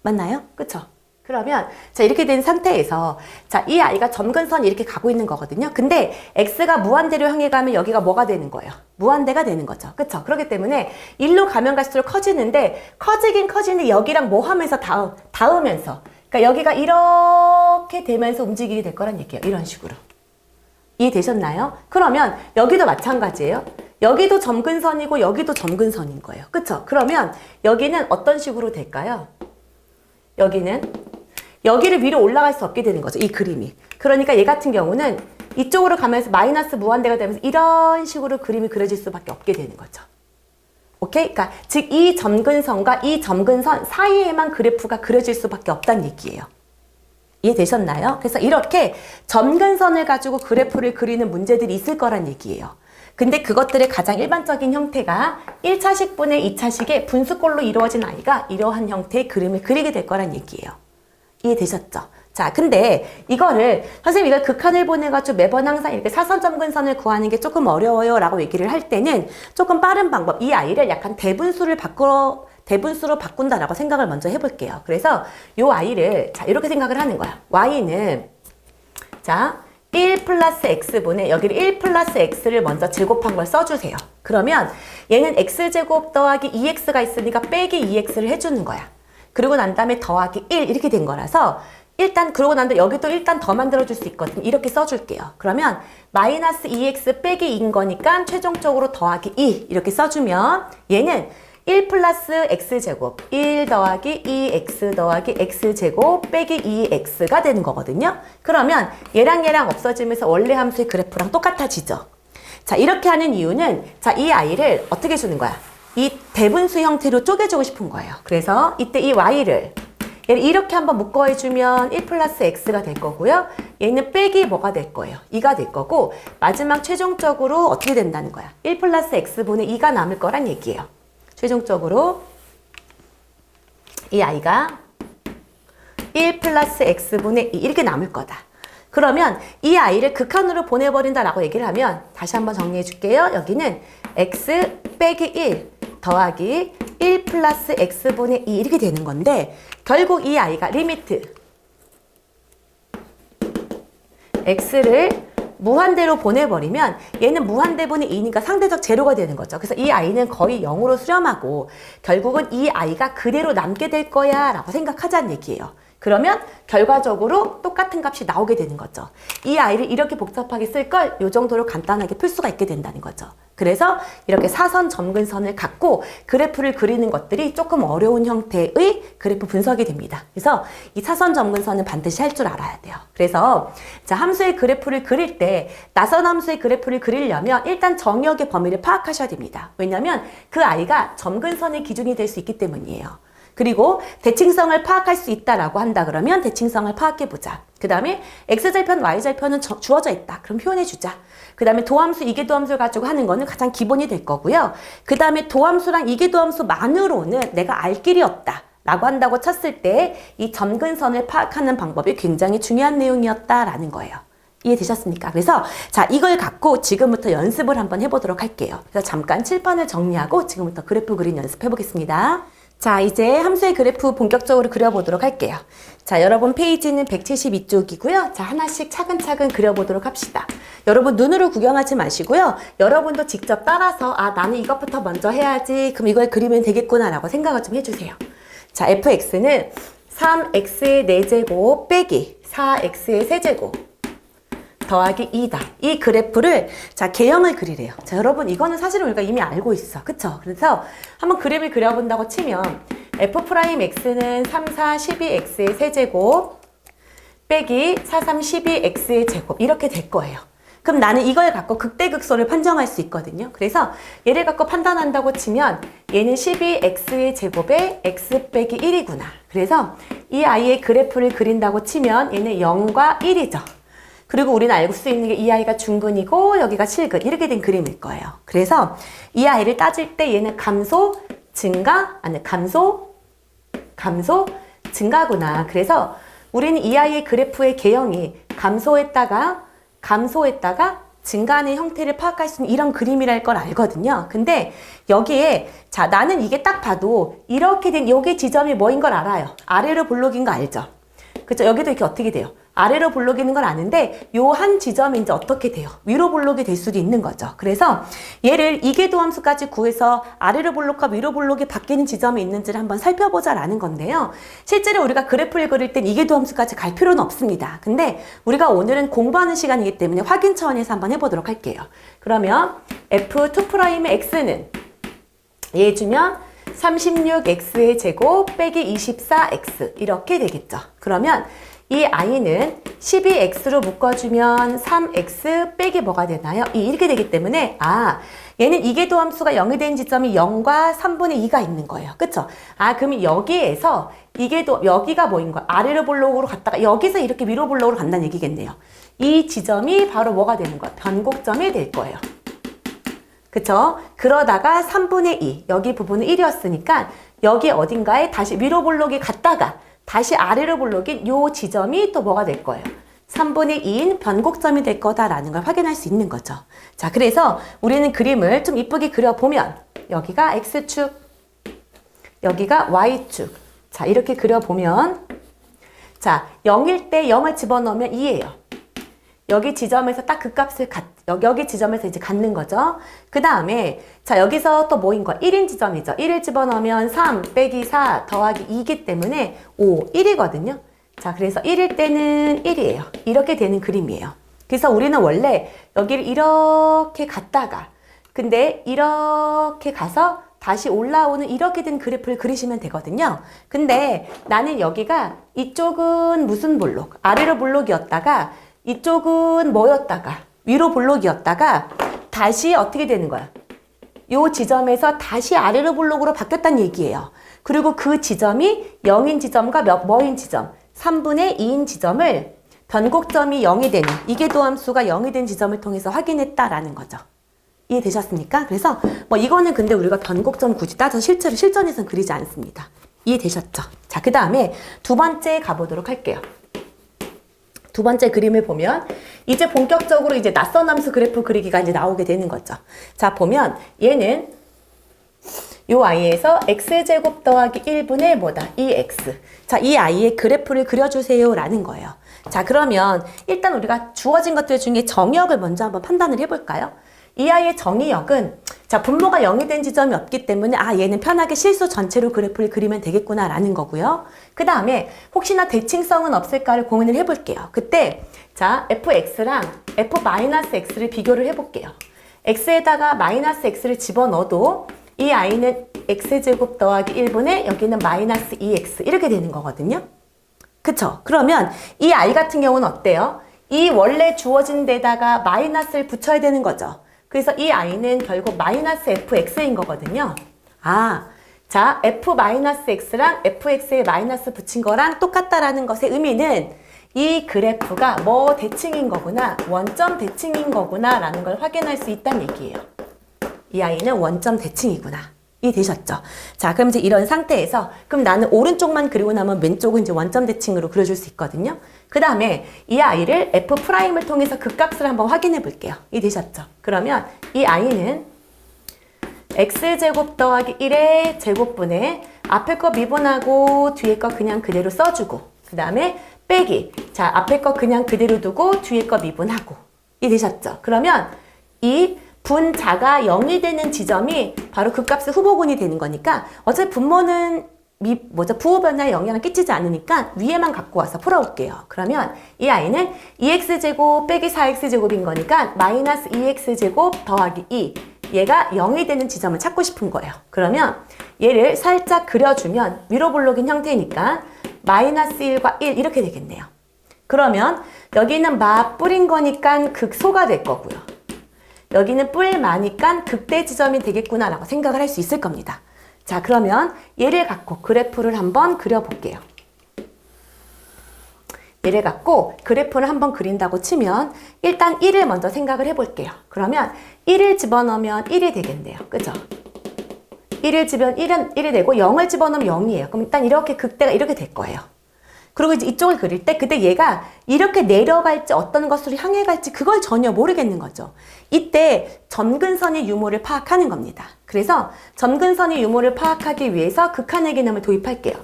맞나요? 그쵸? 그러면 자 이렇게 된 상태에서 자 이 아이가 점근선이 이렇게 가고 있는 거거든요. 근데 x가 무한대로 향해 가면 여기가 뭐가 되는 거예요? 무한대가 되는 거죠. 그쵸? 그렇기 때문에 1로 가면 갈수록 커지는데 커지긴 커지는데 여기랑 뭐 하면서 닿으면서 그러니까 여기가 이렇게 되면서 움직이게 될 거란 얘기예요. 이런 식으로. 이해되셨나요? 그러면 여기도 마찬가지예요. 여기도 점근선이고 여기도 점근선인 거예요. 그쵸? 그러면 여기는 어떤 식으로 될까요? 여기를 위로 올라갈 수 없게 되는 거죠. 이 그림이. 그러니까 얘 같은 경우는 이쪽으로 가면서 마이너스 무한대가 되면서 이런 식으로 그림이 그려질 수밖에 없게 되는 거죠. 오케이? 그러니까 즉 이 점근선과 이 점근선 사이에만 그래프가 그려질 수밖에 없다는 얘기예요. 이해되셨나요? 그래서 이렇게 점근선을 가지고 그래프를 그리는 문제들이 있을 거란 얘기예요. 근데 그것들의 가장 일반적인 형태가 1차식분의 2차식의 분수꼴로 이루어진 아이가 이러한 형태의 그림을 그리게 될 거란 얘기예요. 이해되셨죠? 자, 근데 이거를 선생님 이걸 극한을 보내가지고 매번 항상 이렇게 사선점근선을 구하는 게 조금 어려워요 라고 얘기를 할 때는 조금 빠른 방법, 이 아이를 약간 대분수로 바꾼다라고 생각을 먼저 해볼게요. 그래서 이 아이를 자 이렇게 생각을 하는 거야. y는 자 1 플러스 x분의 여기를 1 플러스 x를 먼저 제곱한 걸 써주세요. 그러면 얘는 x제곱 더하기 2x가 있으니까 빼기 2x를 해주는 거야. 그리고 난 다음에 더하기 1 이렇게 된 거라서 일단 그러고 난 다음에 여기도 일단 더 만들어줄 수 있거든요. 이렇게 써줄게요. 그러면 마이너스 2x 빼기 2인 거니까 최종적으로 더하기 2 이렇게 써주면 얘는 1 플러스 x제곱 1 더하기 2x 더하기 x제곱 빼기 2x가 되는 거거든요. 그러면 얘랑 없어지면서 원래 함수의 그래프랑 똑같아지죠. 자, 이렇게 하는 이유는 자, 이 아이를 어떻게 주는 거야? 이 대분수 형태로 쪼개주고 싶은 거예요. 그래서 이때 이 y를 얘를 이렇게 한번 묶어해주면 1 플러스 x가 될 거고요. 얘는 빼기 뭐가 될 거예요? 2가 될 거고 마지막 최종적으로 어떻게 된다는 거야? 1 플러스 x분의 2가 남을 거란 얘기예요. 최종적으로 이 아이가 1 플러스 x분의 2 이렇게 남을 거다. 그러면 이 아이를 극한으로 보내버린다라고 얘기를 하면 다시 한번 정리해 줄게요. 여기는 x 빼기 1 더하기 1 플러스 x분의 2 이렇게 되는 건데 결국 이 아이가 리미트 x를 무한대로 보내버리면 얘는 무한대분의 2니까 상대적 제로가 되는 거죠. 그래서 이 아이는 거의 0으로 수렴하고 결국은 이 아이가 그대로 남게 될 거야 라고 생각하자는 얘기예요. 그러면 결과적으로 똑같은 값이 나오게 되는 거죠. 이 아이를 이렇게 복잡하게 쓸 걸 이 정도로 간단하게 풀 수가 있게 된다는 거죠. 그래서 이렇게 사선 점근선을 갖고 그래프를 그리는 것들이 조금 어려운 형태의 그래프 분석이 됩니다. 그래서 이 사선 점근선은 반드시 할 줄 알아야 돼요. 그래서 자, 함수의 그래프를 그릴 때 낯선 함수의 그래프를 그리려면 일단 정의역의 범위를 파악하셔야 됩니다. 왜냐하면 그 아이가 점근선의 기준이 될 수 있기 때문이에요. 그리고 대칭성을 파악할 수 있다라고 한다 그러면 대칭성을 파악해보자. 그 다음에 x절편, y절편은 주어져 있다. 그럼 표현해주자. 그 다음에 도함수, 이계도함수를 가지고 하는 거는 가장 기본이 될 거고요. 그 다음에 도함수랑 이계도함수만으로는 내가 알 길이 없다. 라고 한다고 쳤을 때 이 점근선을 파악하는 방법이 굉장히 중요한 내용이었다라는 거예요. 이해되셨습니까? 그래서 자, 이걸 갖고 지금부터 연습을 한번 해보도록 할게요. 그래서 잠깐 칠판을 정리하고 지금부터 그래프 그린 연습해 보겠습니다. 자, 이제 함수의 그래프 본격적으로 그려보도록 할게요. 자, 여러분 페이지는 172쪽이고요. 자, 하나씩 차근차근 그려보도록 합시다. 여러분 눈으로 구경하지 마시고요. 여러분도 직접 따라서 아, 나는 이것부터 먼저 해야지. 그럼 이걸 그리면 되겠구나 라고 생각을 좀 해주세요. 자, fx는 3x의 4제곱 빼기 4x의 세제곱 더하기 2다. 이 그래프를 자, 개형을 그리래요. 자, 여러분 이거는 사실은 우리가 이미 알고 있어. 그쵸? 그래서 한번 그림을 그려본다고 치면 f'x는 3, 4, 12x의 세제곱 빼기 4, 3, 12x의 제곱 이렇게 될 거예요. 그럼 나는 이걸 갖고 극대극소를 판정할 수 있거든요. 그래서 얘를 갖고 판단한다고 치면 얘는 12x의 제곱에 x 빼기 1이구나. 그래서 이 아이의 그래프를 그린다고 치면 얘는 0과 1이죠. 그리고 우리는 알 수 있는 게 이 아이가 중근이고 여기가 실근 이렇게 된 그림일 거예요. 그래서 이 아이를 따질 때 얘는 감소, 증가, 아니 감소, 증가구나. 그래서 우리는 이 아이의 그래프의 개형이 감소했다가 증가하는 형태를 파악할 수 있는 이런 그림이랄 걸 알거든요. 근데 여기에 자, 나는 이게 딱 봐도 이렇게 된 여기 지점이 뭐인 걸 알아요. 아래로 볼록인 거 알죠? 그렇죠? 여기도 이렇게 어떻게 돼요? 아래로 볼록이는 건 아는데 요 한 지점이 이제 어떻게 돼요? 위로 볼록이 될 수도 있는 거죠. 그래서 얘를 이계도함수까지 구해서 아래로 볼록과 위로 볼록이 바뀌는 지점이 있는지를 한번 살펴보자라는 건데요. 실제로 우리가 그래프를 그릴 땐 이계도함수까지 갈 필요는 없습니다. 근데 우리가 오늘은 공부하는 시간이기 때문에 확인 차원에서 한번 해보도록 할게요. 그러면 F2'의 x는 얘 주면 36x의 제곱 빼기 24x 이렇게 되겠죠. 그러면 이 i는 12x로 묶어주면 3x 빼기 뭐가 되나요? 이렇게 되기 때문에 얘는 이계도함수가 0이 된 지점이 0과 3분의 2가 있는 거예요. 그쵸? 그러면 여기에서 여기가 뭐인 거야? 아래로 볼록으로 갔다가 여기서 이렇게 위로 볼록으로 간다는 얘기겠네요. 이 지점이 바로 뭐가 되는 거야? 변곡점이 될 거예요. 그쵸? 그러다가 3분의 2, 여기 부분은 1이었으니까 여기 어딘가에 다시 위로 볼록이 갔다가 다시 아래로 볼록인 요 지점이 또 뭐가 될 거예요? 3분의 2인 변곡점이 될 거다라는 걸 확인할 수 있는 거죠. 자, 그래서 우리는 그림을 좀 이쁘게 그려보면 여기가 X축, 여기가 Y축. 자, 이렇게 그려보면 자, 0일 때 0을 집어넣으면 2예요. 여기 지점에서 딱 그 값을 여기 지점에서 이제 갖는 거죠. 그 다음에 자, 여기서 또 뭐인 거야? 1인 지점이죠. 1을 집어넣으면 3 빼기 4 더하기 2이기 때문에 5, 1이거든요. 자, 그래서 1일 때는 1이에요. 이렇게 되는 그림이에요. 그래서 우리는 원래 여기를 이렇게 갔다가 근데 이렇게 가서 다시 올라오는 이렇게 된 그래프를 그리시면 되거든요. 근데 나는 여기가 이쪽은 무슨 볼록? 아래로 볼록이었다가 이쪽은 뭐였다가 위로 볼록이었다가 다시 어떻게 되는 거야? 요 지점에서 다시 아래로 볼록으로 바뀌었다는 얘기예요. 그리고 그 지점이 0인 지점과 뭐인 지점? 3분의 2인 지점을 변곡점이 0이 되는 이계도함수가 0이 된 지점을 통해서 확인했다라는 거죠. 이해되셨습니까? 그래서 뭐 이거는 근데 우리가 변곡점 굳이 따져서 실제로 실전에서는 그리지 않습니다. 이해되셨죠? 자, 그 다음에 두 번째 가보도록 할게요. 두 번째 그림을 보면 이제 본격적으로 이제 낯선 함수 그래프 그리기가 이제 나오게 되는 거죠. 자, 보면 얘는 요 i에서 x제곱 더하기 1분의 뭐다? 2x. 자, 이 i의 그래프를 그려주세요 라는 거예요. 자, 그러면 일단 우리가 주어진 것들 중에 정의역을 먼저 한번 판단을 해볼까요? 이 i의 정의역은 자, 분모가 0이 된 지점이 없기 때문에 얘는 편하게 실수 전체로 그래프를 그리면 되겠구나 라는 거고요. 그 다음에 혹시나 대칭성은 없을까를 고민을 해볼게요. 그때 자, fx랑 f-x를 비교를 해볼게요. x에다가 마이너스 x를 집어넣어도 이 i는 x제곱 더하기 1분의 여기는 마이너스 2x 이렇게 되는 거거든요. 그쵸? 그러면 이 i 같은 경우는 어때요? 이 원래 주어진 데다가 마이너스를 붙여야 되는 거죠. 그래서 이 i는 결국 마이너스 fx인 거거든요. 자, f-x랑 fx에 마이너스 붙인 거랑 똑같다라는 것의 의미는 이 그래프가 뭐 대칭인 거구나, 원점 대칭인 거구나 라는 걸 확인할 수 있다는 얘기예요. 이 i는 원점 대칭이구나. 이해되셨죠? 자, 그럼 이제 이런 상태에서 그럼 나는 오른쪽만 그리고 나면 왼쪽은 이제 원점 대칭으로 그려줄 수 있거든요. 그 다음에 이 i를 f'을 통해서 그 값을 한번 확인해 볼게요. 이해되셨죠? 그러면 이 i는 x제곱 더하기 1의 제곱분에 앞에 거 미분하고 뒤에 거 그냥 그대로 써주고 그 다음에 빼기. 자, 앞에 거 그냥 그대로 두고 뒤에 거 미분하고. 이해되셨죠? 그러면 이 분자가 0이 되는 지점이 바로 그 값의 후보군이 되는 거니까 어차피 분모는 부호 변화에 영향을 끼치지 않으니까 위에만 갖고 와서 풀어올게요. 그러면 이 i는 2x제곱 빼기 4x제곱인 거니까 마이너스 2x제곱 더하기 2 얘가 0이 되는 지점을 찾고 싶은 거예요. 그러면 얘를 살짝 그려주면 위로 볼록인 형태니까 마이너스 1과 1 이렇게 되겠네요. 그러면 여기는 마 뿌린 거니까 극소가 될 거고요. 여기는 뿔 마니까 극대 지점이 되겠구나 라고 생각을 할 수 있을 겁니다. 자, 그러면 얘를 갖고 그래프를 한번 그려볼게요. 얘를 갖고 그래프를 한번 그린다고 치면 일단 1을 먼저 생각을 해볼게요. 그러면 1을 집어넣으면 1이 되겠네요. 그죠? 1을 집으면 1이 되고 0을 집어넣으면 0이에요. 그럼 일단 이렇게 극대가 이렇게 될 거예요. 그리고 이제 이쪽을 그릴 때 그때 얘가 이렇게 내려갈지 어떤 것으로 향해 갈지 그걸 전혀 모르겠는 거죠. 이때 점근선의 유무를 파악하는 겁니다. 그래서 점근선의 유무를 파악하기 위해서 극한의 개념을 도입할게요.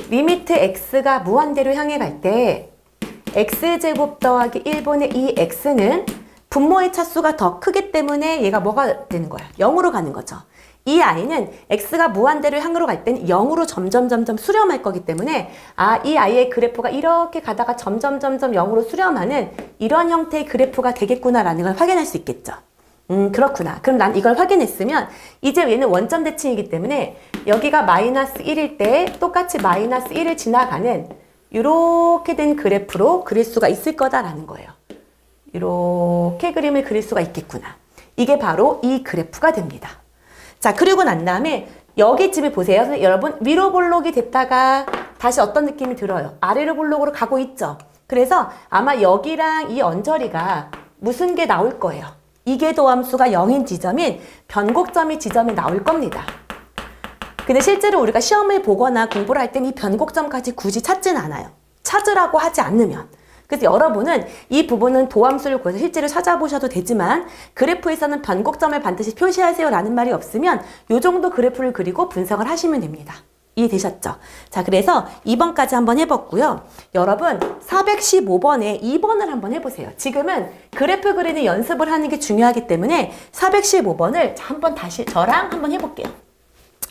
리미트 x가 무한대로 향해 갈 때 x제곱 더하기 1분의 2x는 분모의 차수가 더 크기 때문에 얘가 뭐가 되는 거야? 0으로 가는 거죠. 이 i는 x가 무한대로 향으로 갈 때는 0으로 점점 수렴할 거기 때문에 이 i의 그래프가 이렇게 가다가 점점 0으로 수렴하는 이런 형태의 그래프가 되겠구나라는 걸 확인할 수 있겠죠. 그렇구나. 그럼 난 이걸 확인했으면 이제 얘는 원점 대칭이기 때문에 여기가 마이너스 1일 때 똑같이 마이너스 1을 지나가는 이렇게 된 그래프로 그릴 수가 있을 거다라는 거예요. 이렇게 그림을 그릴 수가 있겠구나. 이게 바로 이 그래프가 됩니다. 자, 그리고 난 다음에 여기쯤에 보세요. 여러분, 위로 볼록이 됐다가 다시 어떤 느낌이 들어요? 아래로 볼록으로 가고 있죠? 그래서 아마 여기랑 이 언저리가 무슨 게 나올 거예요? 이계도함수가 0인 지점인 변곡점이 지점이 나올 겁니다. 근데 실제로 우리가 시험을 보거나 공부를 할 땐 이 변곡점까지 굳이 찾진 않아요. 찾으라고 하지 않으면. 그래서 여러분은 이 부분은 도함수를 구해서 실제로 찾아보셔도 되지만 그래프에서는 변곡점을 반드시 표시하세요 라는 말이 없으면 이 정도 그래프를 그리고 분석을 하시면 됩니다. 이해되셨죠? 자, 그래서 2번까지 한번 해봤고요. 여러분 415번에 2번을 한번 해보세요. 지금은 그래프 그리는 연습을 하는 게 중요하기 때문에 415번을 한번 다시 저랑 한번 해볼게요.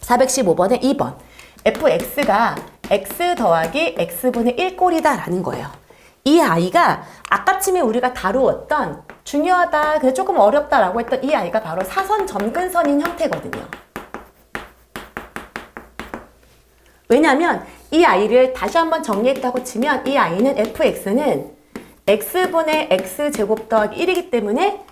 415번에 2번 fx가 x 더하기 x분의 1꼴이다 라는 거예요. 이 아이가 아까쯤에 우리가 다루었던 중요하다, 근데 조금 어렵다라고 했던 이 아이가 바로 사선 점근선인 형태거든요. 왜냐하면 이 아이를 다시 한번 정리했다고 치면 이 아이는 fx는 x분의 x제곱 더하기 1이기 때문에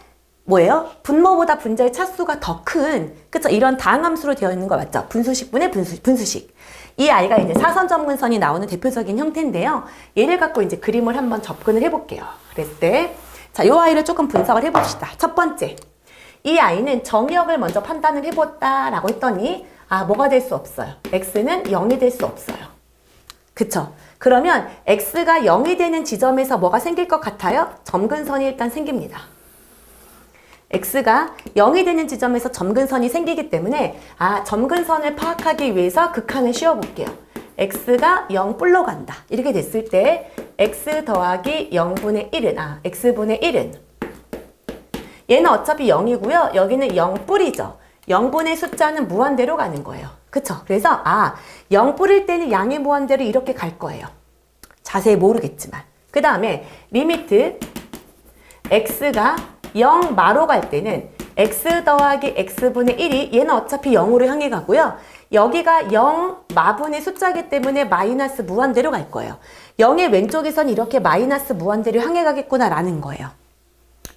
뭐예요? 분모보다 분자의 차수가 더 큰, 그쵸? 이런 다항함수로 되어 있는 거 맞죠? 분수식분의 분수식. 이 아이가 이제 사선점근선이 나오는 대표적인 형태인데요. 얘를 갖고 이제 그림을 한번 접근을 해볼게요. 그랬을 때, 자, 이 아이를 조금 분석을 해봅시다. 첫 번째, 이 아이는 정의역을 먼저 판단을 해봤다라고 했더니, 아, 뭐가 될 수 없어요. x는 0이 될 수 없어요. 그쵸? 그러면 x가 0이 되는 지점에서 뭐가 생길 것 같아요? 점근선이 일단 생깁니다. x가 0이 되는 지점에서 점근선이 생기기 때문에 점근선을 파악하기 위해서 극한을 씌워볼게요. x가 0뿔로 간다. 이렇게 됐을 때 x 더하기 0분의 1은 x분의 1은 얘는 어차피 0이고요. 여기는 0뿔이죠. 0분의 숫자는 무한대로 가는 거예요. 그쵸? 그래서 0뿔일 때는 양이 무한대로 이렇게 갈 거예요. 자세히 모르겠지만. 그 다음에 리미트 x가 0 마로 갈 때는 x 더하기 x분의 1이 얘는 어차피 0으로 향해 가고요. 여기가 0 마분의 숫자이기 때문에 마이너스 무한대로 갈 거예요. 0의 왼쪽에선 이렇게 마이너스 무한대로 향해 가겠구나 라는 거예요.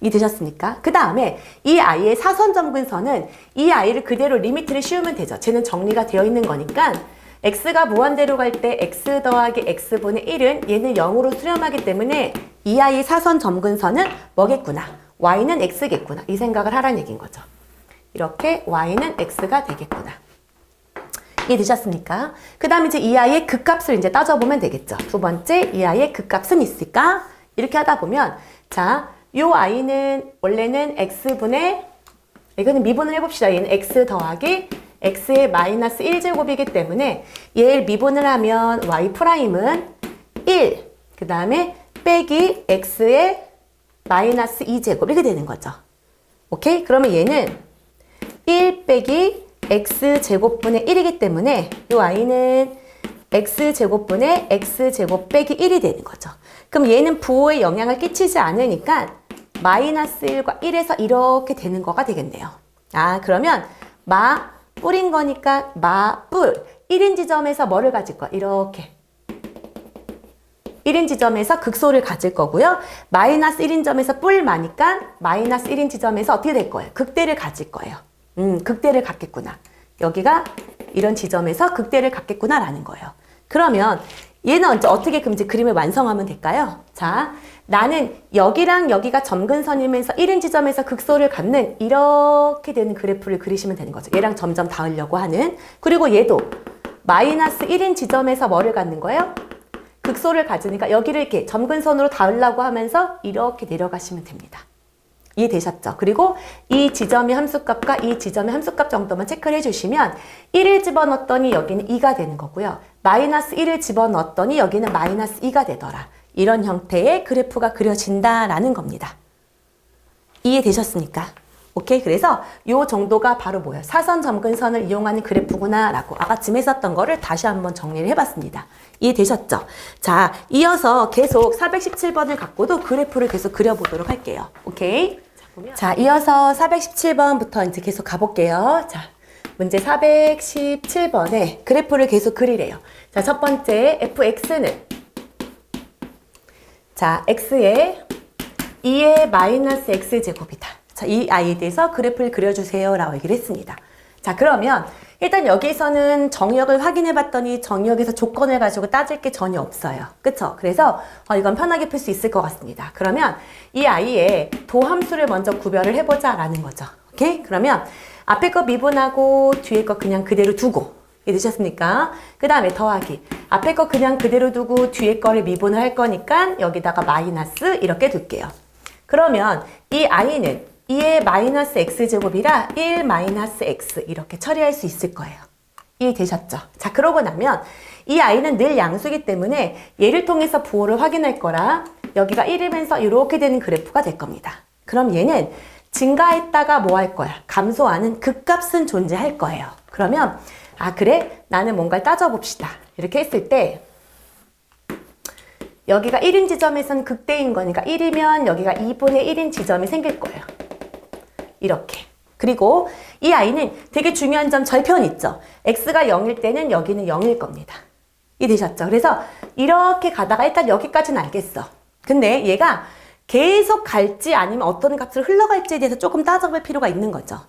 이해되셨습니까? 그 다음에 이 아이의 사선점근선은 이 아이를 그대로 리미트를 씌우면 되죠. 쟤는 정리가 되어 있는 거니까 x가 무한대로 갈 때 x 더하기 x분의 1은 얘는 0으로 수렴하기 때문에 이 아이의 사선점근선은 뭐겠구나? y는 x겠구나. 이 생각을 하라는 얘기인 거죠. 이렇게 y는 x가 되겠구나. 이해되셨습니까? 그 다음에 이제 이 아이의 극값을 이제 따져보면 되겠죠. 두 번째, 이 아이의 극값은 있을까? 이렇게 하다 보면, 자, 요 아이는 원래는 x분의, 이거는 미분을 해봅시다. 얘는 x 더하기 x의 마이너스 1제곱이기 때문에 얘를 미분을 하면 y''은 1, 그 다음에 빼기 x의 마이너스 2제곱 이렇게 되는 거죠. 오케이? 그러면 얘는 1 빼기 x제곱분의 1이기 때문에 이 y는 x제곱분의 x제곱 빼기 1이 되는 거죠. 그럼 얘는 부호에 영향을 끼치지 않으니까 마이너스 1과 1에서 이렇게 되는 거가 되겠네요. 그러면 마 뿔인 거니까 마 뿔 1인 지점에서 뭐를 가질 거야? 이렇게 1인 지점에서 극소를 가질 거고요. 마이너스 1인 점에서 뿔마니까 마이너스 1인 지점에서 어떻게 될 거예요? 극대를 가질 거예요. 극대를 갖겠구나. 여기가 이런 지점에서 극대를 갖겠구나 라는 거예요. 그러면 얘는 어떻게 이제 그림을 완성하면 될까요? 자, 나는 여기랑 여기가 점근선이면서 1인 지점에서 극소를 갖는 이렇게 되는 그래프를 그리시면 되는 거죠. 얘랑 점점 닿으려고 하는. 그리고 얘도 마이너스 1인 지점에서 뭐를 갖는 거예요? 극소를 가지니까 여기를 이렇게 점근선으로 닿으려고 하면서 이렇게 내려가시면 됩니다. 이해되셨죠? 그리고 이 지점의 함수값과 이 지점의 함수값 정도만 체크를 해주시면 1을 집어넣었더니 여기는 2가 되는 거고요. 마이너스 1을 집어넣었더니 여기는 마이너스 2가 되더라. 이런 형태의 그래프가 그려진다라는 겁니다. 이해되셨습니까? 오케이? 그래서 요 정도가 바로 뭐예요? 사선 점근선을 이용하는 그래프구나 라고 아까쯤 했었던 거를 다시 한번 정리를 해봤습니다. 이해되셨죠? 자, 이어서 계속 417번을 갖고도 그래프를 계속 그려보도록 할게요. 오케이? 자, 이어서 417번부터 이제 계속 가볼게요. 자, 문제 417번에 그래프를 계속 그리래요. 자, 첫 번째 fx는 자, x의 2의 마이너스 x제곱이다. 자, 이 아이에 대해서 그래프를 그려주세요 라고 얘기를 했습니다. 자, 그러면 일단 여기서는 정의역을 확인해 봤더니 정의역에서 조건을 가지고 따질 게 전혀 없어요. 그쵸? 그래서 이건 편하게 풀 수 있을 것 같습니다. 그러면 이 아이의 도함수를 먼저 구별을 해보자 라는 거죠. 오케이? 그러면 앞에 거 미분하고 뒤에 거 그냥 그대로 두고 이해되셨습니까? 그 다음에 더하기. 앞에 거 그냥 그대로 두고 뒤에 거를 미분을 할 거니까 여기다가 마이너스 이렇게 둘게요. 그러면 이 i는 2의 마이너스 x제곱이라 1 마이너스 x 이렇게 처리할 수 있을 거예요. 이해되셨죠? 자, 그러고 나면 이 i는 늘 양수이기 때문에 얘를 통해서 부호를 확인할 거라 여기가 1이면서 이렇게 되는 그래프가 될 겁니다. 그럼 얘는 증가했다가 뭐 할 거야? 감소하는 극값은 존재할 거예요. 그러면 아, 그래? 나는 뭔가를 따져봅시다. 이렇게 했을 때 여기가 1인 지점에선 극대인 거니까 1이면 여기가 2분의 1인 지점이 생길 거예요. 이렇게. 그리고 이 i는 되게 중요한 점 절편 있죠. x가 0일 때는 여기는 0일 겁니다. 이해되셨죠? 그래서 이렇게 가다가 일단 여기까지는 알겠어. 근데 얘가 계속 갈지 아니면 어떤 값으로 흘러갈지에 대해서 조금 따져볼 필요가 있는 거죠.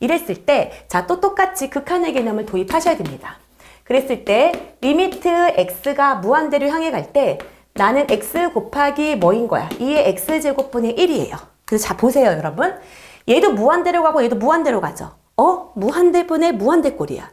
이랬을 때, 자, 또 똑같이 극한의 개념을 도입하셔야 됩니다. 그랬을 때, 리미트 x가 무한대로 향해 갈 때, 나는 x 곱하기 뭐인 거야? 2의 x제곱분의 1이에요. 그래서 자, 보세요, 여러분. 얘도 무한대로 가고 얘도 무한대로 가죠. 무한대분의 무한대꼴이야.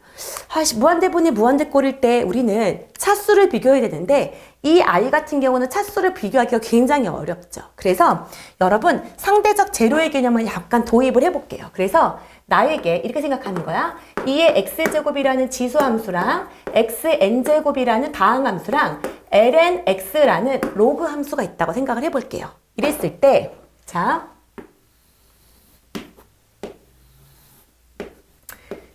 무한대분의 무한대꼴일 때 우리는 차수를 비교해야 되는데 이 i 같은 경우는 차수를 비교하기가 굉장히 어렵죠. 그래서 여러분 상대적 제로의 개념을 약간 도입을 해볼게요. 그래서 나에게 이렇게 생각하는 거야. 2의 x제곱이라는 지수함수랑 xn제곱이라는 다항함수랑 lnx라는 로그 함수가 있다고 생각을 해볼게요. 이랬을 때 자,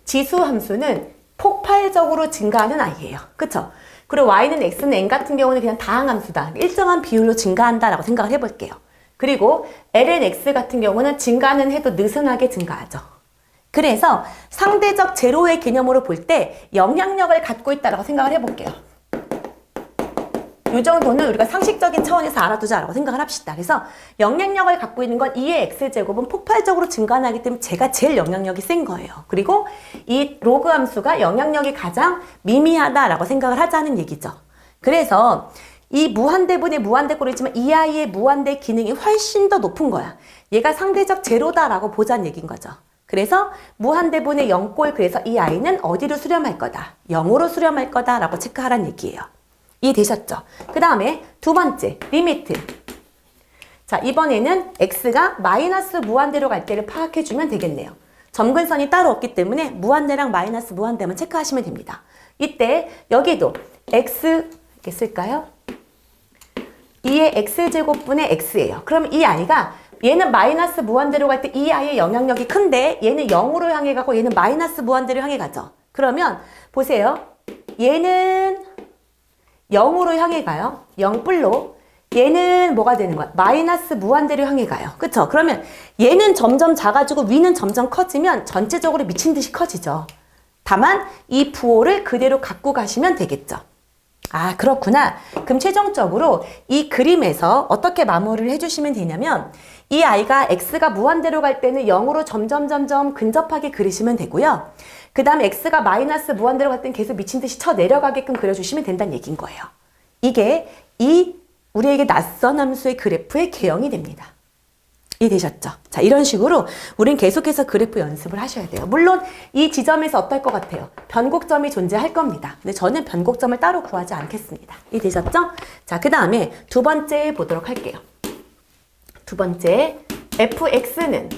지수 함수는 폭발적으로 증가하는 i예요. 그쵸? 그리고 y는 x는 n 같은 경우는 그냥 다항함수다. 일정한 비율로 증가한다라고 생각을 해볼게요. 그리고 lnx 같은 경우는 증가는 해도 느슨하게 증가하죠. 그래서 상대적 제로의 개념으로 볼 때 영향력을 갖고 있다라고 생각을 해볼게요. 이 정도는 우리가 상식적인 차원에서 알아두자라고 생각을 합시다. 그래서 영향력을 갖고 있는 건 2의 x제곱은 폭발적으로 증가하기 때문에 제가 제일 영향력이 센 거예요. 그리고 이 로그 함수가 영향력이 가장 미미하다라고 생각을 하자는 얘기죠. 그래서 이 무한대분의 무한대꼴이지만 이 아이의 무한대 기능이 훨씬 더 높은 거야. 얘가 상대적 제로다라고 보자는 얘기인 거죠. 그래서 무한대분의 0꼴, 그래서 이 아이는 어디로 수렴할 거다? 0으로 수렴할 거다라고 체크하라는 얘기예요. 이해되셨죠? 그 다음에 두 번째, 리미트. 자, 이번에는 x가 마이너스 무한대로 갈 때를 파악해주면 되겠네요. 점근선이 따로 없기 때문에 무한대랑 마이너스 무한대만 체크하시면 됩니다. 이때 여기도 x 이렇게 쓸까요? 2의 x제곱분의 x예요. 그럼 이 i가 얘는 마이너스 무한대로 갈 때 이 i의 영향력이 큰데 얘는 0으로 향해 가고 얘는 마이너스 무한대로 향해 가죠. 그러면 보세요. 얘는 0으로 향해 가요. 0뿔로. 얘는 뭐가 되는 거야? 마이너스 무한대로 향해 가요. 그쵸? 그러면 얘는 점점 작아지고 위는 점점 커지면 전체적으로 미친 듯이 커지죠. 다만 이 부호를 그대로 갖고 가시면 되겠죠. 아, 그렇구나. 그럼 최종적으로 이 그림에서 어떻게 마무리를 해주시면 되냐면 이 아이가 x가 무한대로 갈 때는 0으로 점점 근접하게 그리시면 되고요. 그 다음에 x가 마이너스 무한대로 갈 때는 계속 미친 듯이 쳐 내려가게끔 그려주시면 된다는 얘기인 거예요. 이게 우리에게 낯선 함수의 그래프의 개형이 됩니다. 이해되셨죠? 자, 이런 식으로 우린 계속해서 그래프 연습을 하셔야 돼요. 물론 이 지점에서 어떨 것 같아요? 변곡점이 존재할 겁니다. 근데 저는 변곡점을 따로 구하지 않겠습니다. 이해되셨죠? 자, 그 다음에 두 번째 보도록 할게요. 두 번째, fx는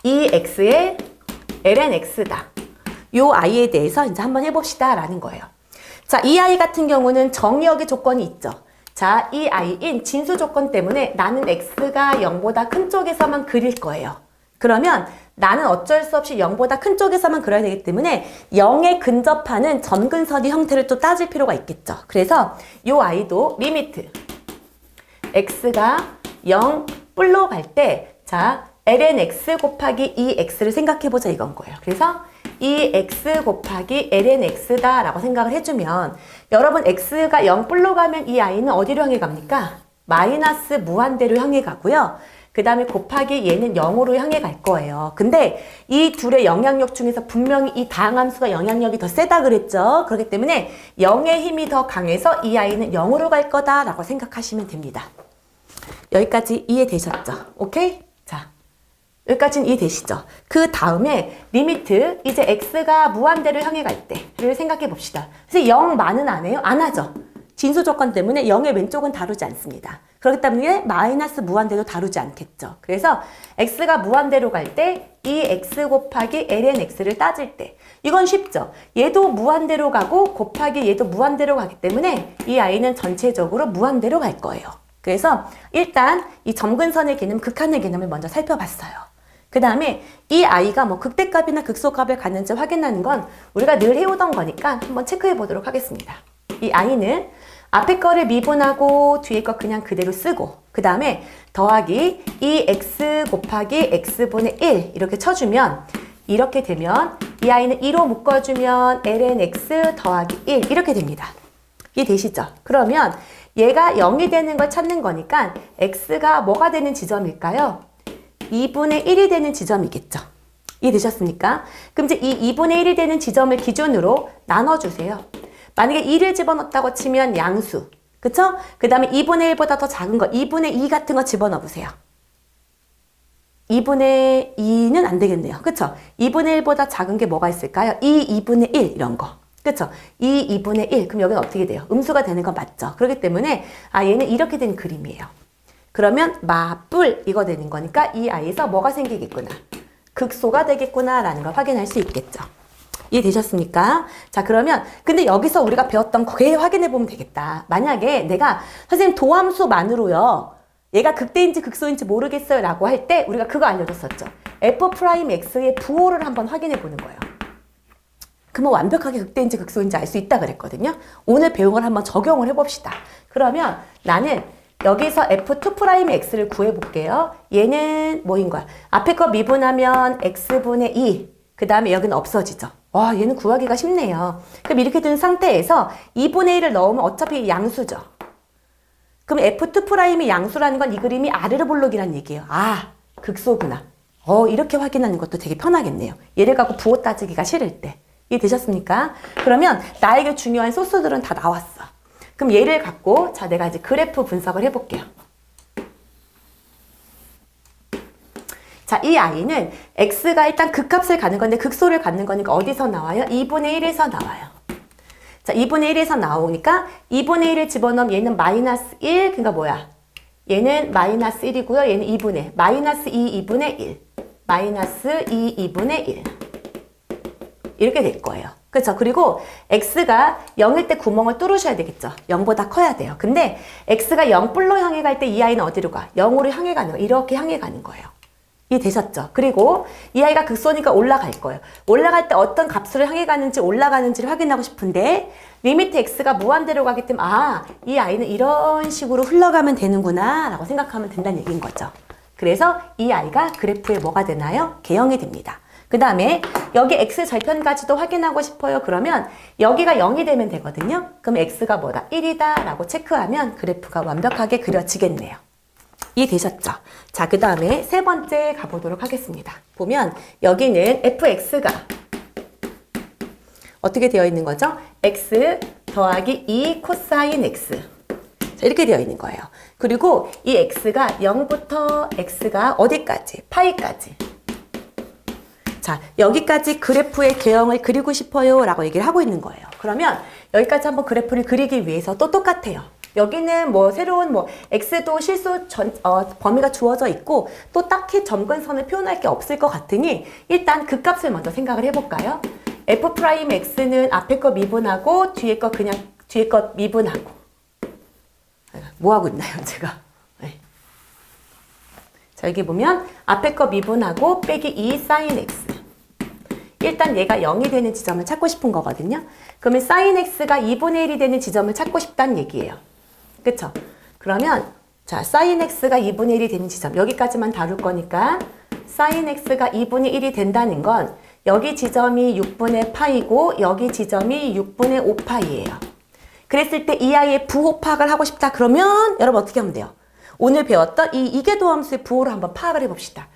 이 x의 lnx다. 요 i에 대해서 이제 한번 해봅시다 라는 거예요. 자, 이 i 같은 경우는 정의역의 조건이 있죠. 자, 이 i인 진수 조건 때문에 나는 x가 0보다 큰 쪽에서만 그릴 거예요. 그러면 나는 어쩔 수 없이 0보다 큰 쪽에서만 그려야 되기 때문에 0에 근접하는 점근선의 형태를 또 따질 필요가 있겠죠. 그래서 요 i도 리미트 x가 0 뿔로 갈 때 자, ln x 곱하기 2x를 생각해보자 이건 거예요. 그래서 2x 곱하기 ln x다 라고 생각을 해주면 여러분 x가 0불로 가면 이 아이는 어디로 향해 갑니까? 마이너스 무한대로 향해 가고요. 그 다음에 곱하기 얘는 0으로 향해 갈 거예요. 근데 이 둘의 영향력 중에서 분명히 이 다항함수가 영향력이 더 세다 그랬죠. 그렇기 때문에 0의 힘이 더 강해서 이 아이는 0으로 갈 거다라고 생각하시면 됩니다. 여기까지 이해되셨죠? 오케이? 자, 여기까지는 이해되시죠? 그 다음에 리미트, 이제 x가 무한대로 향해 갈 때를 생각해 봅시다. 그래서 0만은 안 해요? 안 하죠. 진수 조건 때문에 0의 왼쪽은 다루지 않습니다. 그렇기 때문에 마이너스 무한대도 다루지 않겠죠. 그래서 x가 무한대로 갈 때 이 x 곱하기 ln x를 따질 때 이건 쉽죠. 얘도 무한대로 가고 곱하기 얘도 무한대로 가기 때문에 이 아이는 전체적으로 무한대로 갈 거예요. 그래서 일단 이 점근선의 개념, 극한의 개념을 먼저 살펴봤어요. 그 다음에 이 아이가 뭐 극대값이나 극소값을 갖는지 확인하는 건 우리가 늘 해오던 거니까 한번 체크해 보도록 하겠습니다. 이 아이는 앞에 거를 미분하고 뒤에 거 그냥 그대로 쓰고 그 다음에 더하기 2x 곱하기 x분의 1 이렇게 쳐주면 이렇게 되면 이 아이는 2로 묶어주면 ln x 더하기 1 이렇게 됩니다. 이해되시죠? 그러면 얘가 0이 되는 걸 찾는 거니까 x가 뭐가 되는 지점일까요? 2분의 1이 되는 지점이겠죠. 이해되셨습니까? 그럼 이제 이 2분의 1이 되는 지점을 기준으로 나눠주세요. 만약에 2를 집어넣었다고 치면 양수. 그쵸? 그 다음에 2분의 1보다 더 작은 거, 2분의 2 같은 거 집어넣어 보세요. 2분의 2는 안 되겠네요. 그쵸? 2분의 1보다 작은 게 뭐가 있을까요? 2분의 1 이런 거. 그쵸? 2분의 1. 그럼 여기는 어떻게 돼요? 음수가 되는 건 맞죠? 그렇기 때문에 얘는 이렇게 된 그림이에요. 그러면 마뿔 이거 되는 거니까 이 아이에서 뭐가 생기겠구나. 극소가 되겠구나 라는 걸 확인할 수 있겠죠. 이해되셨습니까? 자, 그러면 근데 여기서 우리가 배웠던 거 확인해 보면 되겠다. 만약에 내가 선생님 도함수만으로요. 얘가 극대인지 극소인지 모르겠어요 라고 할 때 우리가 그거 알려줬었죠. f'x의 부호를 한번 확인해 보는 거예요. 그러면 완벽하게 극대인지 극소인지 알 수 있다 그랬거든요. 오늘 배운 걸 한번 적용을 해봅시다. 그러면 나는 여기서 f2'x를 구해볼게요. 얘는 뭐인 거야? 앞에 거 미분하면 x분의 2. 그 다음에 여기는 없어지죠. 와, 얘는 구하기가 쉽네요. 그럼 이렇게 된 상태에서 2분의 1을 넣으면 어차피 양수죠. 그럼 f2'이 양수라는 건 이 그림이 아르르 볼록이란 얘기예요. 아, 극소구나. 이렇게 확인하는 것도 되게 편하겠네요. 얘를 갖고 부호 따지기가 싫을 때. 이해되셨습니까? 그러면 나에게 중요한 소스들은 다 나왔어. 그럼 얘를 갖고 자, 내가 이제 그래프 분석을 해볼게요. 자, 이 아이는 x가 일단 극값을 갖는 건데 극소를 갖는 거니까 어디서 나와요? 2분의 1에서 나와요. 자, 2분의 1에서 나오니까 2분의 1을 집어넣으면 얘는 마이너스 1, 그러니까 뭐야? 얘는 마이너스 1이고요. 얘는 2분의, 마이너스 2, 2분의 1. 마이너스 2, 2분의 1. 이렇게 될 거예요. 그렇죠? 그리고 x가 0일 때 구멍을 뚫으셔야 되겠죠. 0보다 커야 돼요. 근데 x가 0불로 향해 갈 때 이 아이는 어디로 가? 0으로 향해 가는 거예요. 이렇게 향해 가는 거예요. 이해되셨죠? 그리고 이 아이가 극소니까 올라갈 거예요. 올라갈 때 어떤 값으로 향해 가는지 올라가는지를 확인하고 싶은데 리미트 x가 무한대로 가기 때문에 이 아이는 이런 식으로 흘러가면 되는구나 라고 생각하면 된다는 얘기인 거죠. 그래서 이 아이가 그래프에 뭐가 되나요? 개형이 됩니다. 그 다음에 여기 x 절편까지도 확인하고 싶어요. 그러면 여기가 0이 되면 되거든요. 그럼 x가 뭐다? 1이다 라고 체크하면 그래프가 완벽하게 그려지겠네요. 이해되셨죠? 자, 그 다음에 세 번째 가보도록 하겠습니다. 보면 여기는 fx가 어떻게 되어 있는 거죠? x 더하기 2 코사인 x. 자, 이렇게 되어 있는 거예요. 그리고 이 x가 0부터 x가 어디까지? 파이까지. 자, 여기까지 그래프의 개형을 그리고 싶어요 라고 얘기를 하고 있는 거예요. 그러면 여기까지 한번 그래프를 그리기 위해서 또 똑같아요. 여기는 뭐 새로운 x도 실수 범위가 주어져 있고 또 딱히 점근선을 표현할 게 없을 것 같으니 일단 그 값을 먼저 생각을 해볼까요? f'x는 앞에 거 미분하고 뒤에 거 그냥 뒤에 거 미분하고 뭐 하고 있나요 제가? 네. 자, 여기 보면 앞에 거 미분하고 빼기 2 sin x. 일단 얘가 0이 되는 지점을 찾고 싶은 거거든요. 그러면 sin x가 2분의 1이 되는 지점을 찾고 싶다는 얘기예요. 그쵸? 그러면 자, sin x가 2분의 1이 되는 지점 여기까지만 다룰 거니까 sin x가 2분의 1이 된다는 건 여기 지점이 6분의 파이고 여기 지점이 6분의 5파이예요. 그랬을 때 이 아이의 부호 파악을 하고 싶다 그러면 여러분 어떻게 하면 돼요? 오늘 배웠던 이 이계도함수의 부호를 한번 파악을 해봅시다.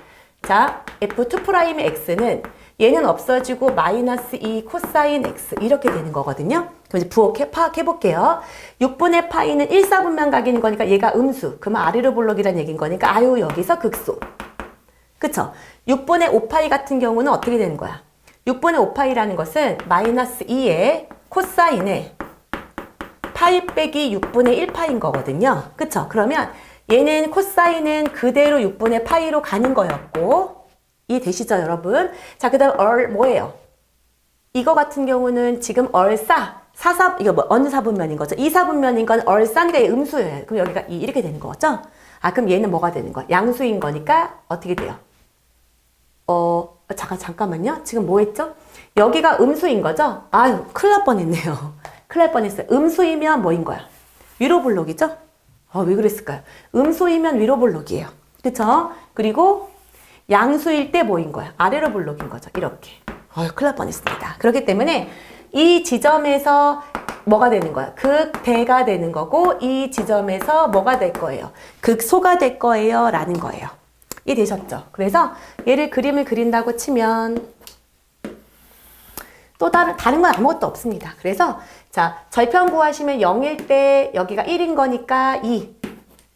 자, f2'의 x는 얘는 없어지고 마이너스 2 코사인 x 이렇게 되는 거거든요. 그럼 이제 부호 파악해 볼게요. 6분의 파이는 1/4분면 각인 거니까 얘가 음수. 그러면 아래로 볼록이라는 얘기인 거니까 아유 여기서 극소. 그쵸? 6분의 5파이 같은 경우는 어떻게 되는 거야? 6분의 5파이라는 것은 마이너스 2의 코사인의 파이 빼기 6분의 1파인 거거든요. 그쵸? 그러면 얘는 코사인은 그대로 6분의 파이로 가는 거였고 이해되시죠 여러분? 자, 그 다음 뭐예요? 이거 같은 경우는 지금 이거 뭐 어느 사분면인 거죠? 이 사분면인 건 얼싸니까 얘 음수예요. 그럼 여기가 이렇게 되는 거죠? 아, 그럼 얘는 뭐가 되는 거야? 양수인 거니까 어떻게 돼요? 잠깐만요. 지금 뭐 했죠? 여기가 음수인 거죠? 아유, 큰일 날 뻔했네요. 큰일 날 뻔했어요. 음수이면 뭐인 거야? 위로 볼록이죠? 왜 그랬을까요? 음수이면 위로 볼록이에요. 그쵸? 그리고 양수일 때 뭐인 거야? 아래로 볼록인 거죠. 이렇게. 큰일 날 뻔했습니다. 그렇기 때문에 이 지점에서 뭐가 되는 거야? 극대가 되는 거고 이 지점에서 뭐가 될 거예요? 극소가 될 거예요. 라는 거예요. 이해되셨죠? 그래서 얘를 그림을 그린다고 치면 또 다른 건 아무것도 없습니다. 그래서 자, 절편 구하시면 0일 때 여기가 1인 거니까 2.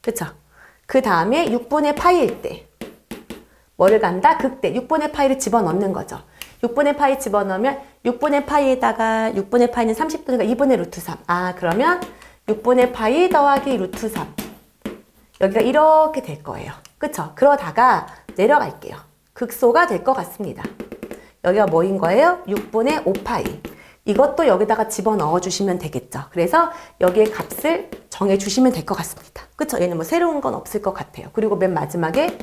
그쵸? 그 다음에 6분의 파이일 때 뭐를 간다? 극대. 6분의 파이를 집어넣는 거죠. 6분의 파이 집어넣으면 6분의 파이에다가 6분의 파이는 30도니까 2분의 루트 3. 그러면 6분의 파이 더하기 루트 3. 여기가 이렇게 될 거예요. 그쵸? 그러다가 내려갈게요. 극소가 될 것 같습니다. 여기가 뭐인 거예요? 6분의 5파이. 이것도 여기다가 집어넣어 주시면 되겠죠. 그래서 여기에 값을 정해 주시면 될 것 같습니다. 그쵸? 얘는 뭐 새로운 건 없을 것 같아요. 그리고 맨 마지막에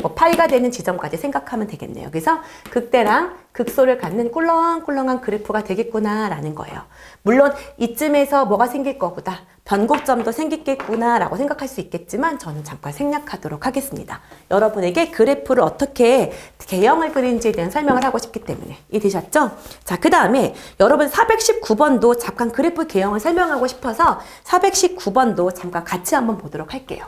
뭐 파이가 되는 지점까지 생각하면 되겠네요. 그래서 극대랑 극소를 갖는 꿀렁꿀렁한 그래프가 되겠구나라는 거예요. 물론 이쯤에서 뭐가 생길 거보다 변곡점도 생기겠구나라고 생각할 수 있겠지만 저는 잠깐 생략하도록 하겠습니다. 여러분에게 그래프를 어떻게 개형을 그리는지에 대한 설명을 하고 싶기 때문에 이해되셨죠? 자, 그 다음에 여러분 419번도 잠깐 그래프 개형을 설명하고 싶어서 419번도 잠깐 같이 한번 보도록 할게요.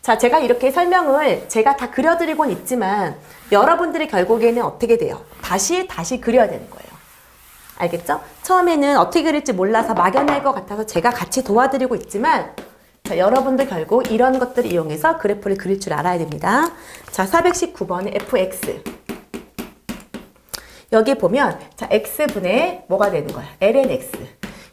자, 제가 이렇게 설명을 제가 다 그려드리곤 있지만 여러분들이 결국에는 어떻게 돼요? 다시 그려야 되는 거예요. 알겠죠? 처음에는 어떻게 그릴지 몰라서 막연할 것 같아서 제가 같이 도와드리고 있지만 자, 여러분들 결국 이런 것들을 이용해서 그래프를 그릴 줄 알아야 됩니다. 자, 419번의 fx. 여기 보면 자, x분의 뭐가 되는 거야? ln x.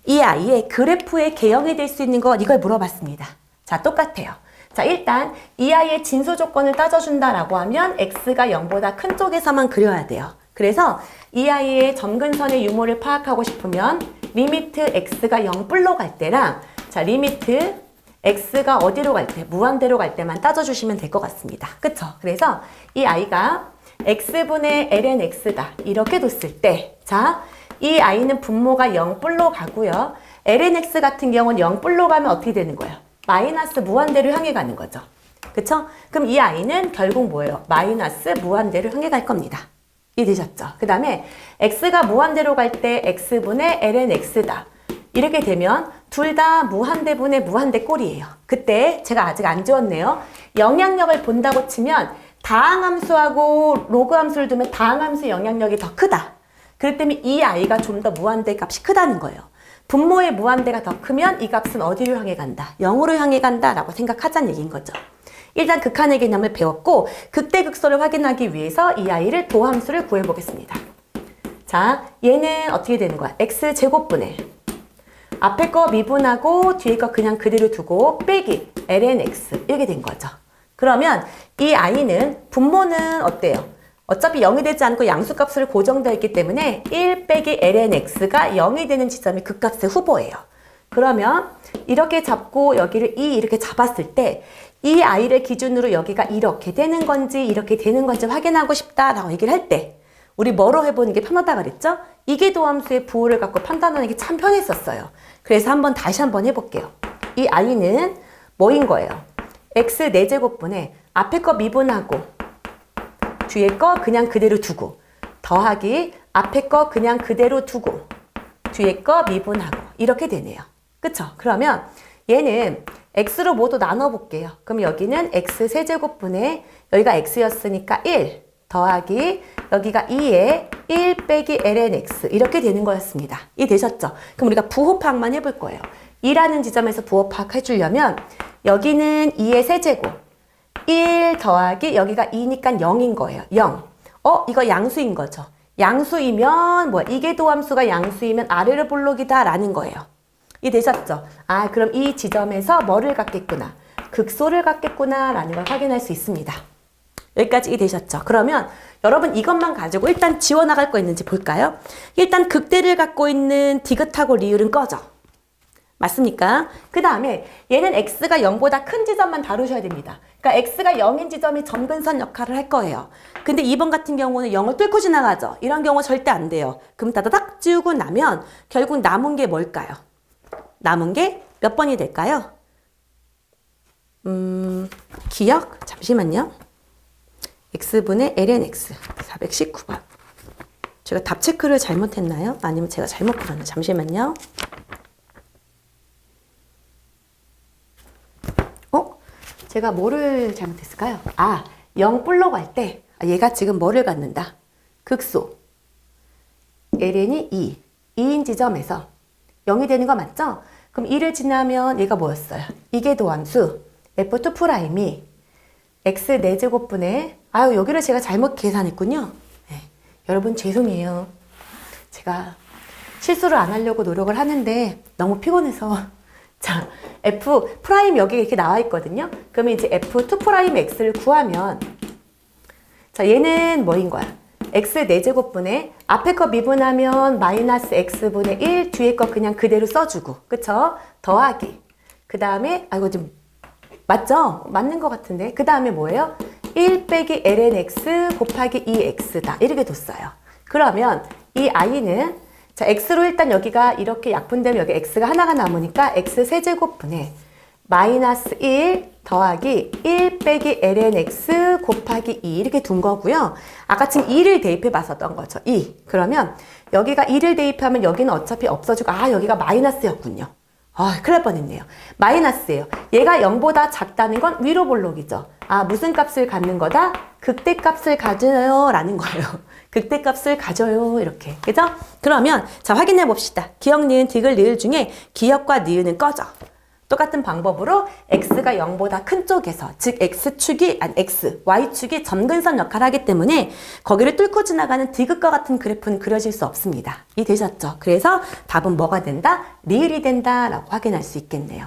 이 아이의 그래프의 개형이 될 수 있는 건 이걸 물어봤습니다. 자, 똑같아요. 자, 일단 이 아이의 진수 조건을 따져준다라고 하면 x가 0보다 큰 쪽에서만 그려야 돼요. 그래서 이 아이의 점근선의 유무를 파악하고 싶으면 리미트 x가 0불로 갈 때랑 자, 리미트 x가 어디로 갈 때, 무한대로 갈 때만 따져주시면 될 것 같습니다. 그쵸? 그래서 이 아이가 x분의 ln x다 이렇게 뒀을 때 자, 이 아이는 분모가 0불로 가고요. ln x 같은 경우는 0불로 가면 어떻게 되는 거예요? 마이너스 무한대로 향해 가는 거죠. 그쵸? 그럼 이 아이는 결국 뭐예요? 마이너스 무한대로 향해 갈 겁니다. 이해되셨죠? 그 다음에 x가 무한대로 갈 때 x분의 ln x다. 이렇게 되면 둘 다 무한대분의 무한대 꼴이에요. 그때 제가 아직 안 지웠네요. 영향력을 본다고 치면 다항함수하고 로그함수를 두면 다항함수 영향력이 더 크다. 그렇기 때문에 이 아이가 좀 더 무한대 값이 크다는 거예요. 분모의 무한대가 더 크면 이 값은 어디로 향해 간다? 0으로 향해 간다라고 생각하자는 얘기인 거죠. 일단 극한의 개념을 배웠고 극대극소를 확인하기 위해서 이 아이를 도함수를 구해보겠습니다. 자, 얘는 어떻게 되는 거야? x제곱분의 앞에 거 미분하고 뒤에 거 그냥 그대로 두고 빼기 ln x 이렇게 된 거죠. 그러면 이 아이는 분모는 어때요? 어차피 0이 되지 않고 양수값으로 고정되어 있기 때문에 1 빼기 ln x가 0이 되는 지점이 극값의 후보예요. 그러면 이렇게 잡고 여기를 2 이렇게 잡았을 때 이 아이를 기준으로 여기가 이렇게 되는 건지 이렇게 되는 건지 확인하고 싶다라고 얘기를 할 때 우리 뭐로 해보는 게 편하다 그랬죠? 이계도함수의 부호를 갖고 판단하는 게 참 편했었어요. 그래서 다시 한번 해볼게요. 이 아이는 뭐인 거예요? x 4제곱분의 앞에 거 미분하고 뒤에 거 그냥 그대로 두고 더하기 앞에 거 그냥 그대로 두고 뒤에 거 미분하고 이렇게 되네요. 그쵸? 그러면 얘는 x로 모두 나눠볼게요. 그럼 여기는 x 세제곱분의 여기가 x였으니까 1 더하기 여기가 2에 1 빼기 ln x 이렇게 되는 거였습니다. 이해되셨죠? 그럼 우리가 부호파악만 해볼 거예요. 2라는 지점에서 부호파악 해주려면 여기는 2의 세제곱 1 더하기 여기가 2니까 0인 거예요. 0. 이거 양수인 거죠. 양수이면 뭐야? 이계도함수가 양수이면 아래로 볼록이다 라는 거예요. 이해되셨죠? 그럼 이 지점에서 뭐를 갖겠구나? 극소를 갖겠구나 라는 걸 확인할 수 있습니다. 여기까지 이해되셨죠? 그러면 여러분 이것만 가지고 일단 지워나갈 거 있는지 볼까요? 일단 극대를 갖고 있는 디귿하고 리을은 꺼져. 맞습니까? 그 다음에 얘는 x가 0보다 큰 지점만 다루셔야 됩니다. 그러니까 x가 0인 지점이 점근선 역할을 할 거예요. 근데 2번 같은 경우는 0을 뚫고 지나가죠. 이런 경우 절대 안 돼요. 그럼 다다닥 지우고 나면 결국 남은 게 뭘까요? 남은 게 몇 번이 될까요? 기억? 잠시만요. x분의 ln x 419번. 제가 답 체크를 잘못했나요? 아니면 제가 잘못 풀었나요? 잠시만요. 제가 뭐를 잘못했을까요? 0 불러고 할 때 얘가 지금 뭐를 갖는다? 극소. ln이 2인 지점에서 0이 되는 거 맞죠? 그럼 2를 지나면 얘가 뭐였어요? 이계도함수 f2'이 x 4제곱분의 여기를 제가 잘못 계산했군요. 네. 여러분 죄송해요. 제가 실수를 안 하려고 노력을 하는데 너무 피곤해서 자, f 프라임 여기 이렇게 나와 있거든요. 그러면 이제 f2'x를 구하면 자, 얘는 뭐인 거야? x 4제곱분의 앞에 거 미분하면 마이너스 x분의 1 뒤에 거 그냥 그대로 써주고 그쵸? 더하기 그 다음에 이거 좀 맞죠? 맞는 것 같은데 그 다음에 뭐예요? 1 빼기 ln x 곱하기 2x다 이렇게 뒀어요. 그러면 이 i는 자, x로 일단 여기가 이렇게 약분되면 여기 x가 하나가 남으니까 x 세제곱분의 마이너스 1 더하기 1 빼기 ln x 곱하기 2 이렇게 둔 거고요. 아까 지금 2를 대입해 봤었던 거죠. 2. 그러면 여기가 2를 대입하면 여기는 어차피 없어지고 여기가 마이너스였군요. 큰일 날 뻔했네요. 마이너스예요. 얘가 0보다 작다는 건 위로 볼록이죠. 무슨 값을 갖는 거다? 극대값을 가져요 라는 거예요. 극대값을 가져요 이렇게. 그죠? 그러면 자 확인해 봅시다. 기역, 니은, 디귿, 리을 중에 기역과 니은은 꺼져. 똑같은 방법으로 x가 0보다 큰 쪽에서 즉 x축이 y축이 점근선 역할을 하기 때문에 거기를 뚫고 지나가는 디귿과 같은 그래프는 그려질 수 없습니다. 이해되셨죠? 그래서 답은 뭐가 된다? 리을이 된다 라고 확인할 수 있겠네요.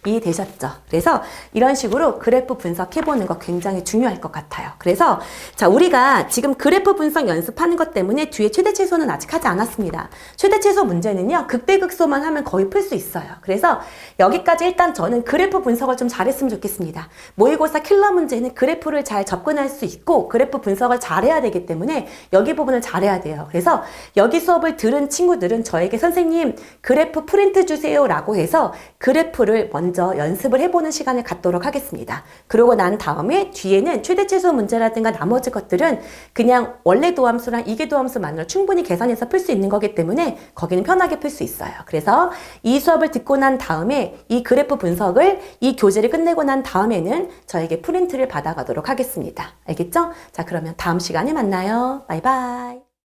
이해되셨죠? 그래서 이런 식으로 그래프 분석해보는 거 굉장히 중요할 것 같아요. 그래서 자 우리가 지금 그래프 분석 연습하는 것 때문에 뒤에 최대 최소는 아직 하지 않았습니다. 최대 최소 문제는요. 극대극소만 하면 거의 풀 수 있어요. 그래서 여기까지 일단 저는 그래프 분석을 좀 잘했으면 좋겠습니다. 모의고사 킬러 문제는 그래프를 잘 접근할 수 있고 그래프 분석을 잘해야 되기 때문에 여기 부분을 잘해야 돼요. 그래서 여기 수업을 들은 친구들은 저에게 선생님 그래프 프린트 주세요 라고 해서 그래프를 먼저 연습을 해보는 시간을 갖도록 하겠습니다. 그러고 난 다음에 뒤에는 최대 최소 문제라든가 나머지 것들은 그냥 원래 도함수랑 이계 도함수만으로 충분히 계산해서 풀 수 있는 거기 때문에 거기는 편하게 풀 수 있어요. 그래서 이 수업을 듣고 난 다음에 이 그래프 분석을 이 교재를 끝내고 난 다음에는 저에게 프린트를 받아가도록 하겠습니다. 알겠죠? 자 그러면 다음 시간에 만나요. 바이바이.